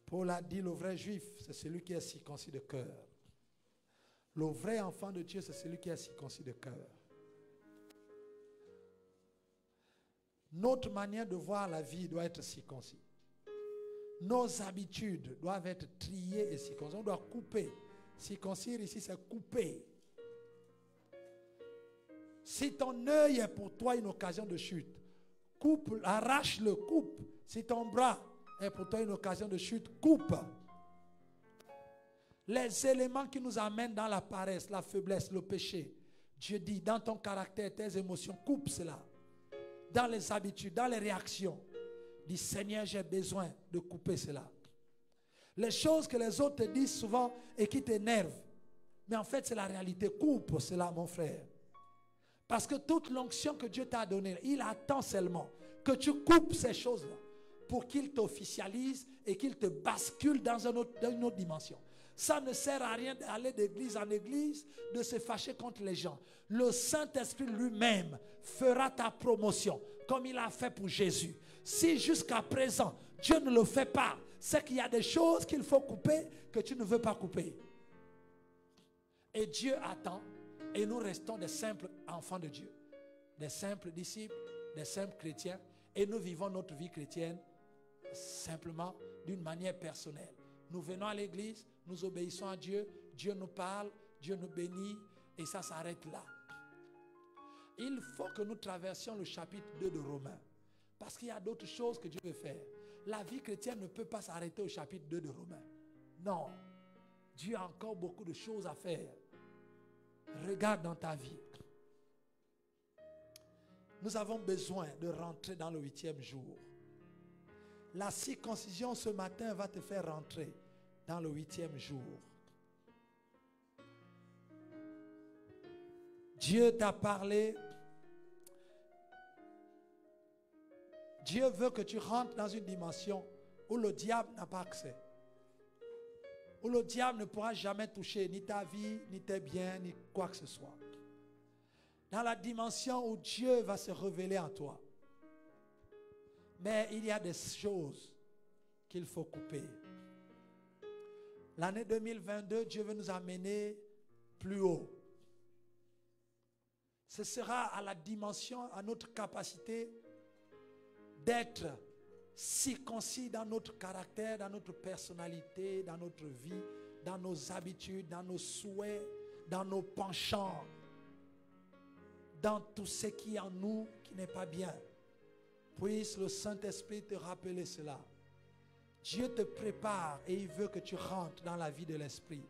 Paul a dit, le vrai juif, c'est celui qui est circoncis de cœur. Le vrai enfant de Dieu, c'est celui qui est circoncis de cœur. Notre manière de voir la vie doit être circoncis. Nos habitudes doivent être triées et circoncis. On doit couper. Circoncire ici, c'est couper. Si ton œil est pour toi une occasion de chute, coupe, arrache-le, coupe. Si ton bras est pour toi une occasion de chute, coupe. Les éléments qui nous amènent dans la paresse, la faiblesse, le péché, Dieu dit, dans ton caractère, tes émotions, coupe cela. Dans les habitudes, dans les réactions, dis Seigneur, j'ai besoin de couper cela. Les choses que les autres te disent souvent et qui t'énervent, mais en fait c'est la réalité. Coupe cela, mon frère. Parce que toute l'onction que Dieu t'a donnée, il attend seulement que tu coupes ces choses-là pour qu'il t'officialise et qu'il te bascule dans une autre dimension. Ça ne sert à rien d'aller d'église en église, de se fâcher contre les gens. Le Saint-Esprit lui-même fera ta promotion, comme il a fait pour Jésus. Si jusqu'à présent, Dieu ne le fait pas, c'est qu'il y a des choses qu'il faut couper que tu ne veux pas couper. Et Dieu attend, et nous restons des simples enfants de Dieu, des simples disciples, des simples chrétiens, et nous vivons notre vie chrétienne simplement d'une manière personnelle. Nous venons à l'église, nous obéissons à Dieu, Dieu nous parle, Dieu nous bénit et ça s'arrête là. Il faut que nous traversions le chapitre 2 de Romains parce qu'il y a d'autres choses que Dieu veut faire. La vie chrétienne ne peut pas s'arrêter au chapitre 2 de Romains. Non, Dieu a encore beaucoup de choses à faire. Regarde dans ta vie. Nous avons besoin de rentrer dans le 8e jour. La circoncision ce matin va te faire rentrer dans le 8e jour. Dieu t'a parlé. Dieu veut que tu rentres dans une dimension où le diable n'a pas accès. Où le diable ne pourra jamais toucher ni ta vie, ni tes biens, ni quoi que ce soit. Dans la dimension où Dieu va se révéler en toi. Mais il y a des choses qu'il faut couper. L'année 2022, Dieu veut nous amener plus haut. Ce sera à la dimension, à notre capacité d'être circoncis dans notre caractère, dans notre personnalité, dans notre vie, dans nos habitudes, dans nos souhaits, dans nos penchants, dans tout ce qui est en nous qui n'est pas bien. Puisse le Saint-Esprit te rappeler cela. Dieu te prépare et il veut que tu rentres dans la vie de l'Esprit.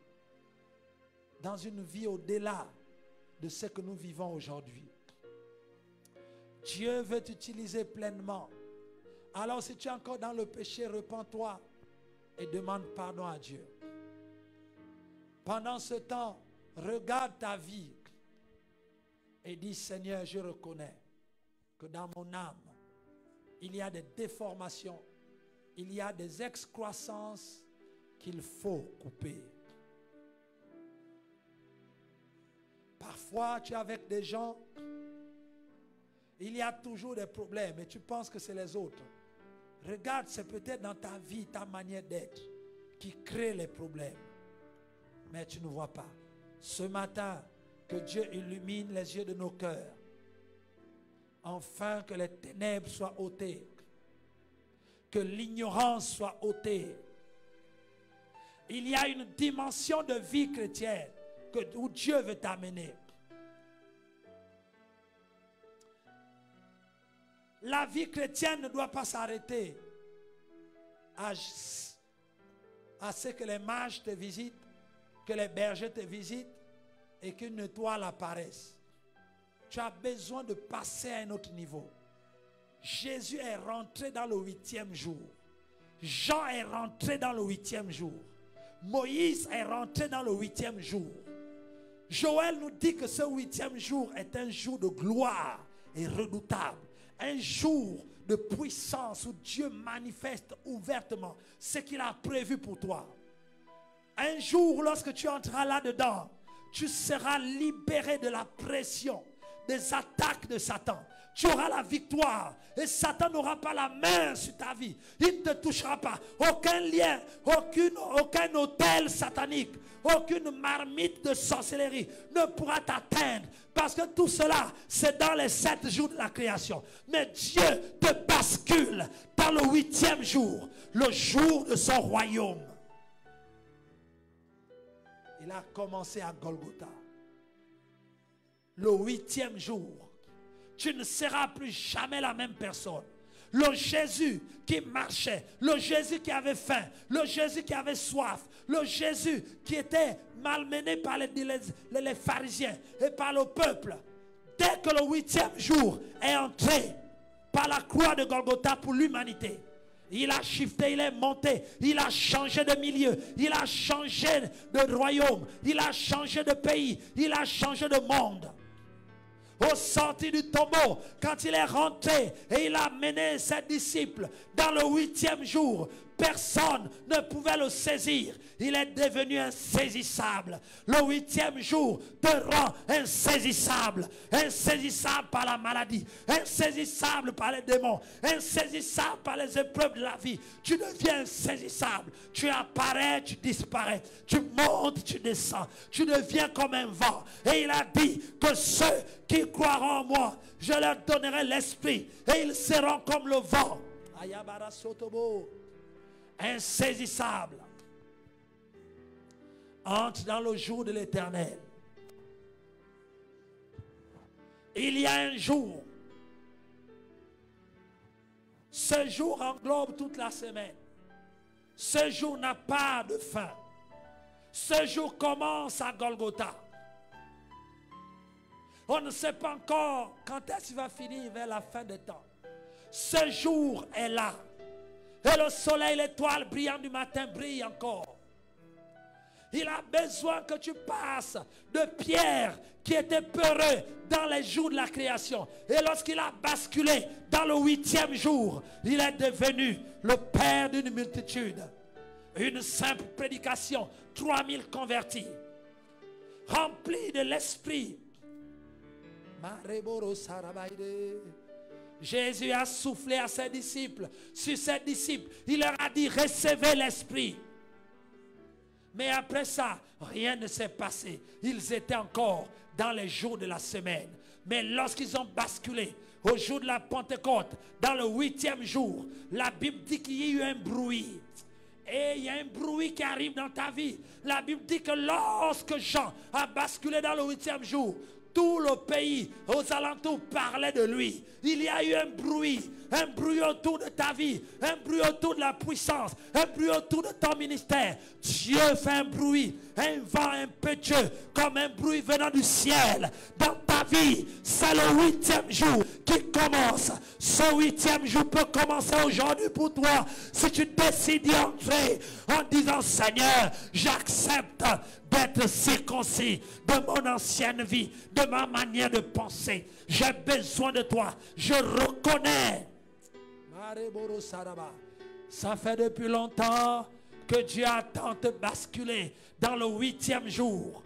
Dans une vie au-delà de ce que nous vivons aujourd'hui. Dieu veut t'utiliser pleinement. Alors si tu es encore dans le péché, repens-toi et demande pardon à Dieu. Pendant ce temps, regarde ta vie et dis, Seigneur, je reconnais que dans mon âme, il y a des déformations, il y a des excroissances qu'il faut couper. Parfois, tu es avec des gens, il y a toujours des problèmes et tu penses que c'est les autres. Regarde, c'est peut-être dans ta vie, ta manière d'être qui crée les problèmes. Mais tu ne vois pas. Ce matin, que Dieu illumine les yeux de nos cœurs. Enfin, que les ténèbres soient ôtées. Que l'ignorance soit ôtée. Il y a une dimension de vie chrétienne où Dieu veut t'amener. La vie chrétienne ne doit pas s'arrêter à ce que les mages te visitent, que les bergers te visitent et qu'une étoile apparaisse. Tu as besoin de passer à un autre niveau. Jésus est rentré dans le 8e jour. Jean est rentré dans le 8e jour. Moïse est rentré dans le 8e jour. Joël nous dit que ce 8e jour est un jour de gloire et redoutable. Un jour de puissance où Dieu manifeste ouvertement ce qu'il a prévu pour toi. Un jour, lorsque tu entreras là-dedans, tu seras libéré de la pression, des attaques de Satan. Tu auras la victoire et Satan n'aura pas la main sur ta vie. Il ne te touchera pas. Aucun lien, aucun hôtel satanique, aucune marmite de sorcellerie ne pourra t'atteindre. Parce que tout cela, c'est dans les 7 jours de la création. Mais Dieu te bascule dans le 8e jour, le jour de son royaume. Il a commencé à Golgotha. Le 8e jour. Tu ne seras plus jamais la même personne. Le Jésus qui marchait, le Jésus qui avait faim, le Jésus qui avait soif, le Jésus qui était malmené par les pharisiens et par le peuple. Dès que le 8e jour est entré par la croix de Golgotha pour l'humanité, il a shifté, il est monté, il a changé de milieu, il a changé de royaume, il a changé de pays, il a changé de monde. Au sorti du tombeau, quand il est rentré et il a mené ses disciples dans le 8e jour, personne ne pouvait le saisir. Il est devenu insaisissable. Le 8e jour te rend insaisissable. Insaisissable par la maladie, insaisissable par les démons, insaisissable par les épreuves de la vie. Tu deviens insaisissable. Tu apparais, tu disparais. Tu montes, tu descends. Tu deviens comme un vent. Et il a dit que ceux qui croiront en moi, je leur donnerai l'esprit et ils seront comme le vent. Insaisissable. entre dans le jour de l'Éternel. Il y a un jour. Ce jour englobe toute la semaine. Ce jour n'a pas de fin. Ce jour commence à Golgotha. On ne sait pas encore quand est-ce qu'il va finir vers la fin des temps. Ce jour est là. Et le soleil, l'étoile brillante du matin brille encore. Il a besoin que tu passes de Pierre qui était peureux dans les jours de la création. Et lorsqu'il a basculé dans le 8e jour, il est devenu le père d'une multitude. Une simple prédication, 3000 convertis. Remplis de l'esprit. Jésus a soufflé à ses disciples. Sur ses disciples, il leur a dit, recevez l'esprit. Mais après ça, rien ne s'est passé. Ils étaient encore dans les jours de la semaine. Mais lorsqu'ils ont basculé au jour de la Pentecôte, dans le 8e jour, la Bible dit qu'il y a eu un bruit. Et il y a un bruit qui arrive dans ta vie. La Bible dit que lorsque Jean a basculé dans le 8e jour, tout le pays aux alentours parlait de lui. Il y a eu un bruit autour de ta vie, un bruit autour de la puissance, un bruit autour de ton ministère. Dieu fait un bruit, un vent impétueux, comme un bruit venant du ciel. Dans ta vie, c'est le 8e jour qui commence. Ce 8e jour peut commencer aujourd'hui pour toi. Si tu décides d'y entrer en disant, Seigneur, j'accepte d'être circoncis de mon ancienne vie, de ma manière de penser. J'ai besoin de toi. Je reconnais. Ça fait depuis longtemps que Dieu attend de basculer dans le 8e jour.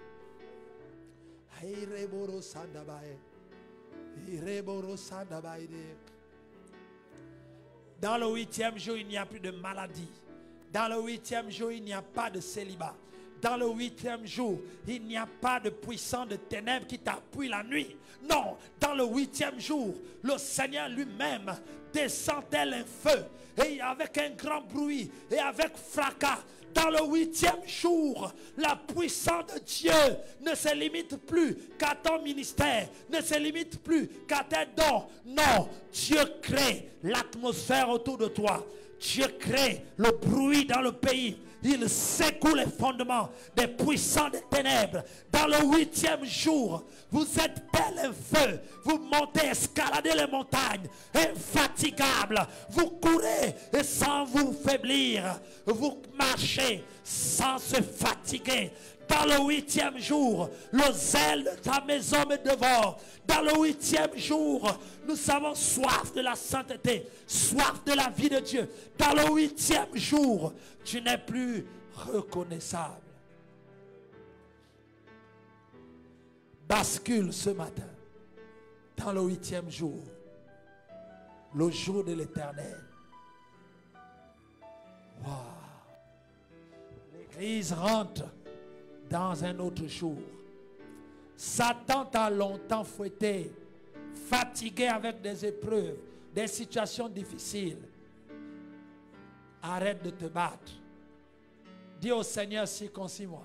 Dans le 8e jour, il n'y a plus de maladie. Dans le 8e jour, il n'y a pas de célibat. Dans le 8e jour, il n'y a pas de puissant de ténèbres qui t'appuie la nuit. Non, dans le 8e jour, le Seigneur lui-même descend tel un feu, et avec un grand bruit, et avec fracas. Dans le 8e jour, la puissance de Dieu ne se limite plus qu'à ton ministère, ne se limite plus qu'à tes dons. Non, Dieu crée l'atmosphère autour de toi. Dieu crée le bruit dans le pays. Il secoue les fondements des puissants des ténèbres. Dans le 8e jour, vous êtes tel un feu. Vous montez, escaladez les montagnes, infatigables. Vous courez et sans vous faiblir. Vous marchez sans se fatiguer. Dans le 8e jour, le zèle de ta maison me dévore. Dans le 8e jour, nous avons soif de la sainteté, soif de la vie de Dieu. Dans le 8e jour, tu n'es plus reconnaissable. Bascule ce matin dans le 8e jour, le jour de l'Éternel. Wow. L'Église rentre dans un autre jour. Satan t'a longtemps fouetté, fatigué avec des épreuves, des situations difficiles. Arrête de te battre. Dis au Seigneur, circoncis-moi.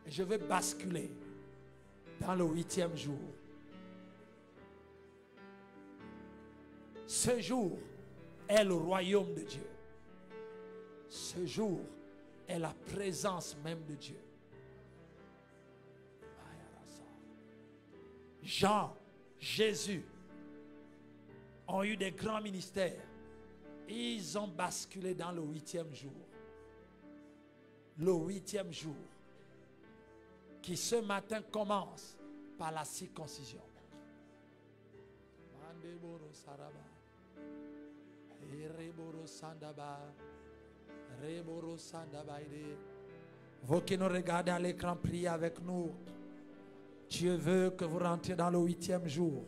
Je vais basculer dans le 8e jour. Ce jour est le royaume de Dieu. Ce jour est la présence même de Dieu. Jean, Jésus ont eu des grands ministères. Ils ont basculé dans le 8e jour. Le 8e jour qui ce matin commence par la circoncision. Vous qui nous regardez à l'écran, priez avec nous. Dieu veut que vous rentriez dans le 8e jour.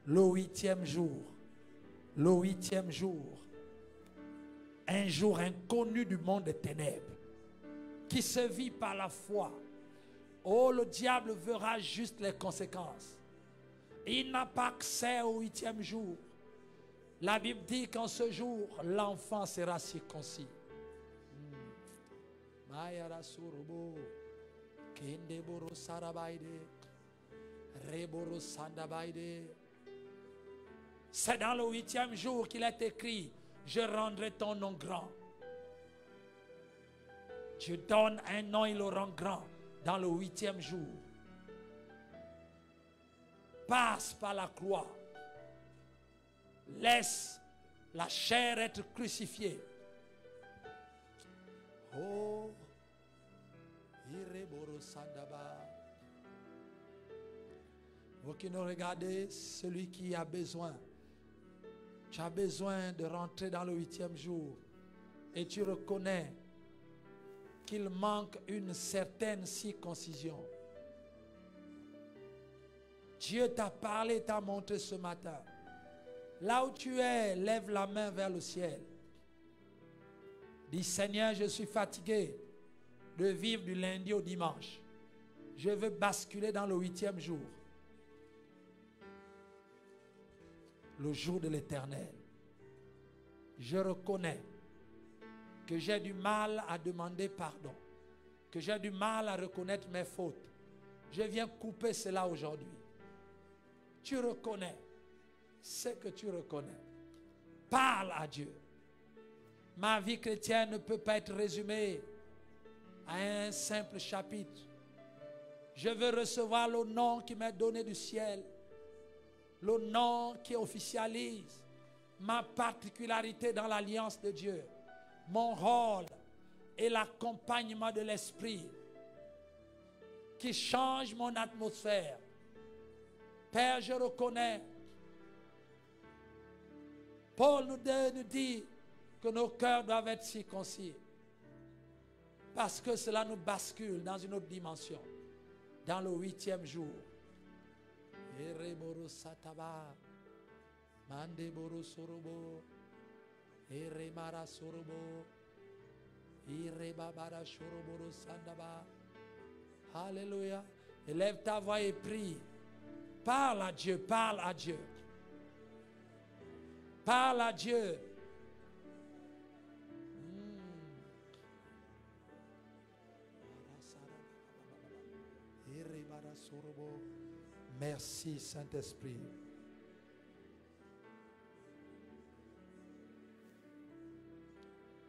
Le 8e jour. Le 8e jour. Un jour inconnu du monde des ténèbres. Qui se vit par la foi. Oh, le diable verra juste les conséquences. Il n'a pas accès au 8e jour. La Bible dit qu'en ce jour, l'enfant sera circoncis. Mayara surubo. Kende boro sarabaide. Reboro sandabaide. C'est dans le 8e jour qu'il est écrit, je rendrai ton nom grand. Dieu donne un nom, il le rend grand dans le 8e jour. Passe par la croix. Laisse la chair être crucifiée. Oh, Ireboro Sandaba. Vous qui nous regardez, celui qui a besoin, tu as besoin de rentrer dans le 8e jour et tu reconnais qu'il manque une certaine circoncision. Dieu t'a parlé, t'a montré ce matin. Là où tu es, lève la main vers le ciel. Dis, Seigneur, je suis fatigué de vivre du lundi au dimanche. Je veux basculer dans le 8e jour. Le jour de l'Éternel. Je reconnais que j'ai du mal à demander pardon. Que j'ai du mal à reconnaître mes fautes. Je viens couper cela aujourd'hui. Tu reconnais ce que tu reconnais. Parle à Dieu. Ma vie chrétienne ne peut pas être résumée à un simple chapitre. Je veux recevoir le nom qui m'est donné du ciel. Le nom qui officialise ma particularité dans l'alliance de Dieu. Mon rôle et l'accompagnement de l'Esprit qui change mon atmosphère. Père, je reconnais. Paul nous dit que nos cœurs doivent être circoncis. Parce que cela nous bascule dans une autre dimension. Dans le 8e jour. Ereboro sataba. Mandeboro sorobo. Eremara sorobo. Irebabara shoroboro sandaba. Alléluia. Élève ta voix et prie. Parle à Dieu, parle à Dieu. Parle à Dieu. Merci Saint-Esprit.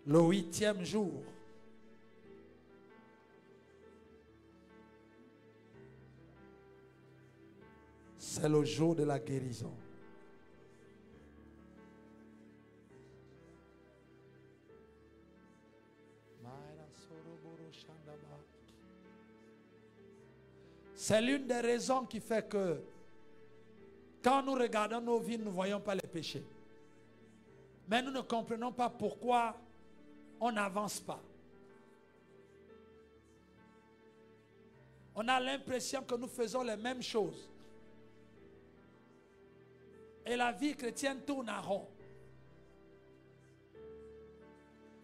Le 8e jour. C'est le jour de la guérison. C'est l'une des raisons qui fait que quand nous regardons nos vies, nous ne voyons pas les péchés. Mais nous ne comprenons pas pourquoi on n'avance pas. On a l'impression que nous faisons les mêmes choses. Et la vie chrétienne tourne en rond.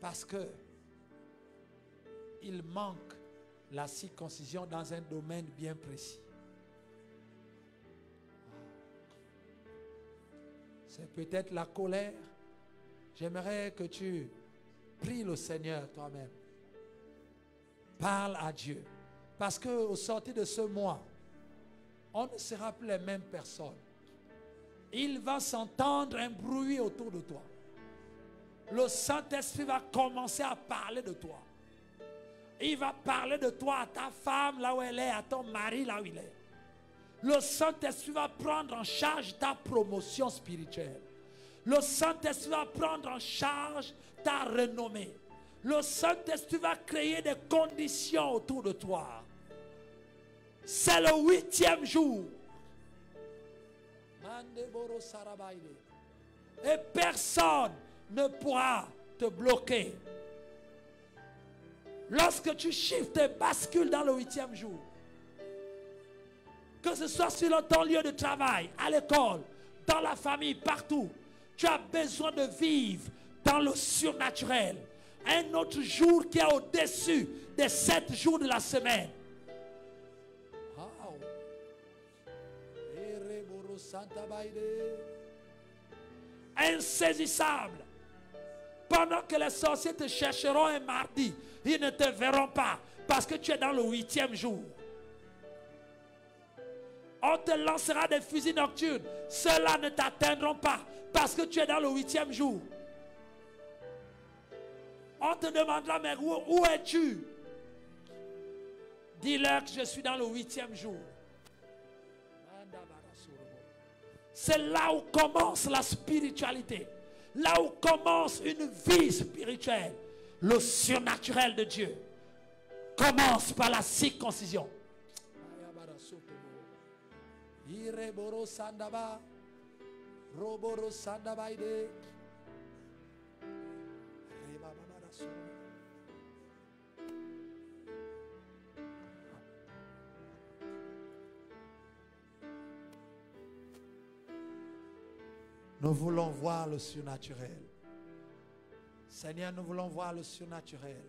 Parce que il manque la circoncision dans un domaine bien précis. C'est peut-être la colère. J'aimerais que tu pries le Seigneur toi-même. Parle à Dieu. Parce qu'au sortir de ce mois, on ne sera plus les mêmes personnes. Il va s'entendre un bruit autour de toi. Le Saint-Esprit va commencer à parler de toi. Il va parler de toi à ta femme là où elle est, à ton mari là où il est. Le Saint-Esprit va prendre en charge ta promotion spirituelle. Le Saint-Esprit va prendre en charge ta renommée. Le Saint-Esprit va créer des conditions autour de toi. C'est le 8e jour. Et personne ne pourra te bloquer. Lorsque tu shiftes et bascules dans le 8e jour, que ce soit sur ton lieu de travail, à l'école, dans la famille, partout, tu as besoin de vivre dans le surnaturel. Un autre jour qui est au-dessus des 7 jours de la semaine. Insaisissable. Pendant que les sorciers te chercheront un mardi, ils ne te verront pas parce que tu es dans le 8e jour. On te lancera des fusils nocturnes. Ceux-là ne t'atteindront pas parce que tu es dans le 8e jour. On te demandera, mais où es-tu? Dis-leur que je suis dans le 8e jour. C'est là où commence la spiritualité. Là où commence une vie spirituelle. Le surnaturel de Dieu commence par la circoncision. Nous voulons voir le surnaturel. Seigneur, nous voulons voir le surnaturel.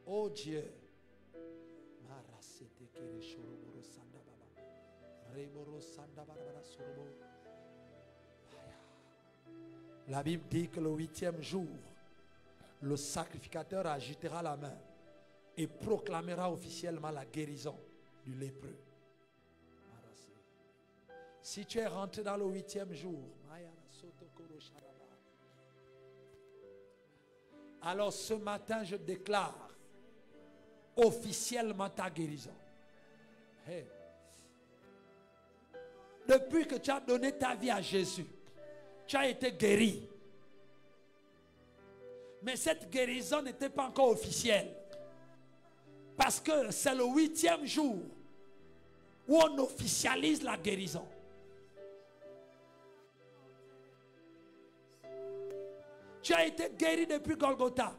Oh Dieu. La Bible dit que le 8e jour, le sacrificateur agitera la main et proclamera officiellement la guérison du lépreux. Si tu es rentré dans le 8e jour, alors ce matin je déclare officiellement ta guérison. Hey. Depuis que tu as donné ta vie à Jésus, tu as été guéri. Mais cette guérison n'était pas encore officielle. Parce que c'est le 8e jour où on officialise la guérison. Tu as été guéri depuis Golgotha.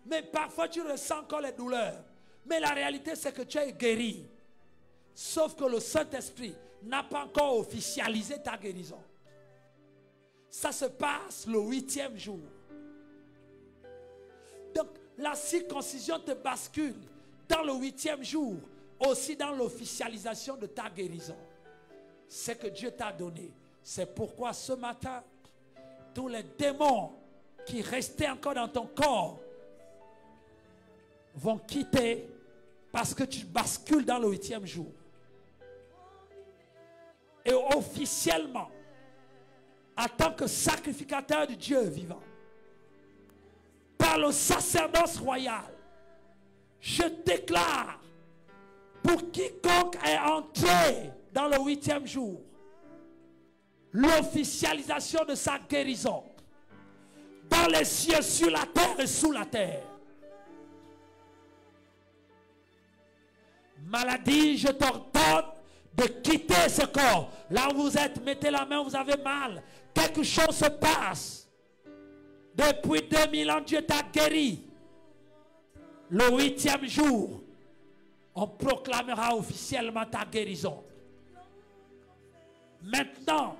Mais parfois tu ressens encore les douleurs. Mais la réalité c'est que tu es guéri. Sauf que le Saint-Esprit n'a pas encore officialisé ta guérison. Ça se passe le 8e jour. Donc la circoncision te bascule dans le 8e jour. Aussi dans l'officialisation de ta guérison. C'est que Dieu t'a donné. C'est pourquoi ce matin, tous les démons qui restaient encore dans ton corps vont quitter parce que tu bascules dans le 8e jour. Et officiellement, en tant que sacrificateur de Dieu vivant, par le sacerdoce royal, je déclare pour quiconque est entré dans le 8e jour, l'officialisation de sa guérison dans les cieux, sur la terre et sous la terre. Maladie, je t'ordonne de quitter ce corps. Là où vous êtes, mettez la main, vous avez mal. Quelque chose se passe. Depuis 2000 ans, Dieu t'a guéri. Le 8e jour, on proclamera officiellement ta guérison. Maintenant,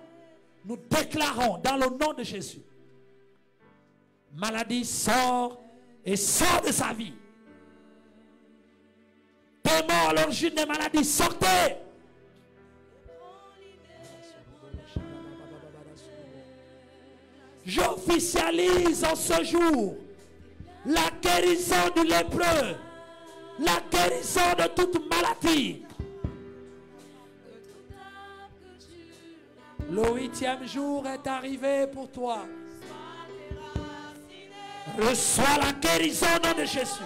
nous déclarons dans le nom de Jésus. Maladie, sort et sort de sa vie. Démons à l'origine des maladies, sortez. J'officialise en ce jour la guérison du lépreux, la guérison de toute maladie. Le 8e jour est arrivé pour toi. Reçois la guérison au nom de Jésus.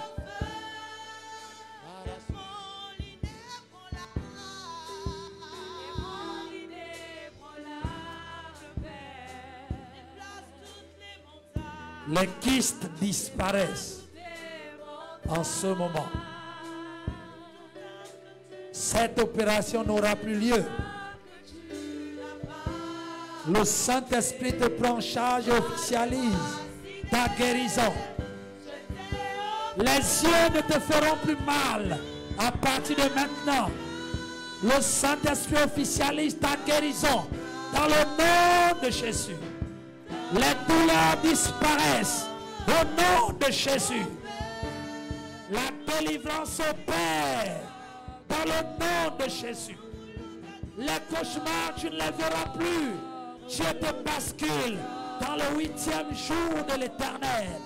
Les kystes disparaissent en ce moment. Cette opération n'aura plus lieu. Le Saint-Esprit te prend en charge et officialise ta guérison. Les yeux ne te feront plus mal à partir de maintenant. Le Saint-Esprit officialise ta guérison dans le nom de Jésus. Les douleurs disparaissent au nom de Jésus. La délivrance opère dans le nom de Jésus. Les cauchemars, tu ne les verras plus. Dieu te bascule dans le 8e jour de l'Éternel.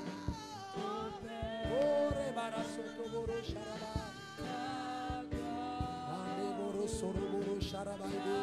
Soroboro Sharabai.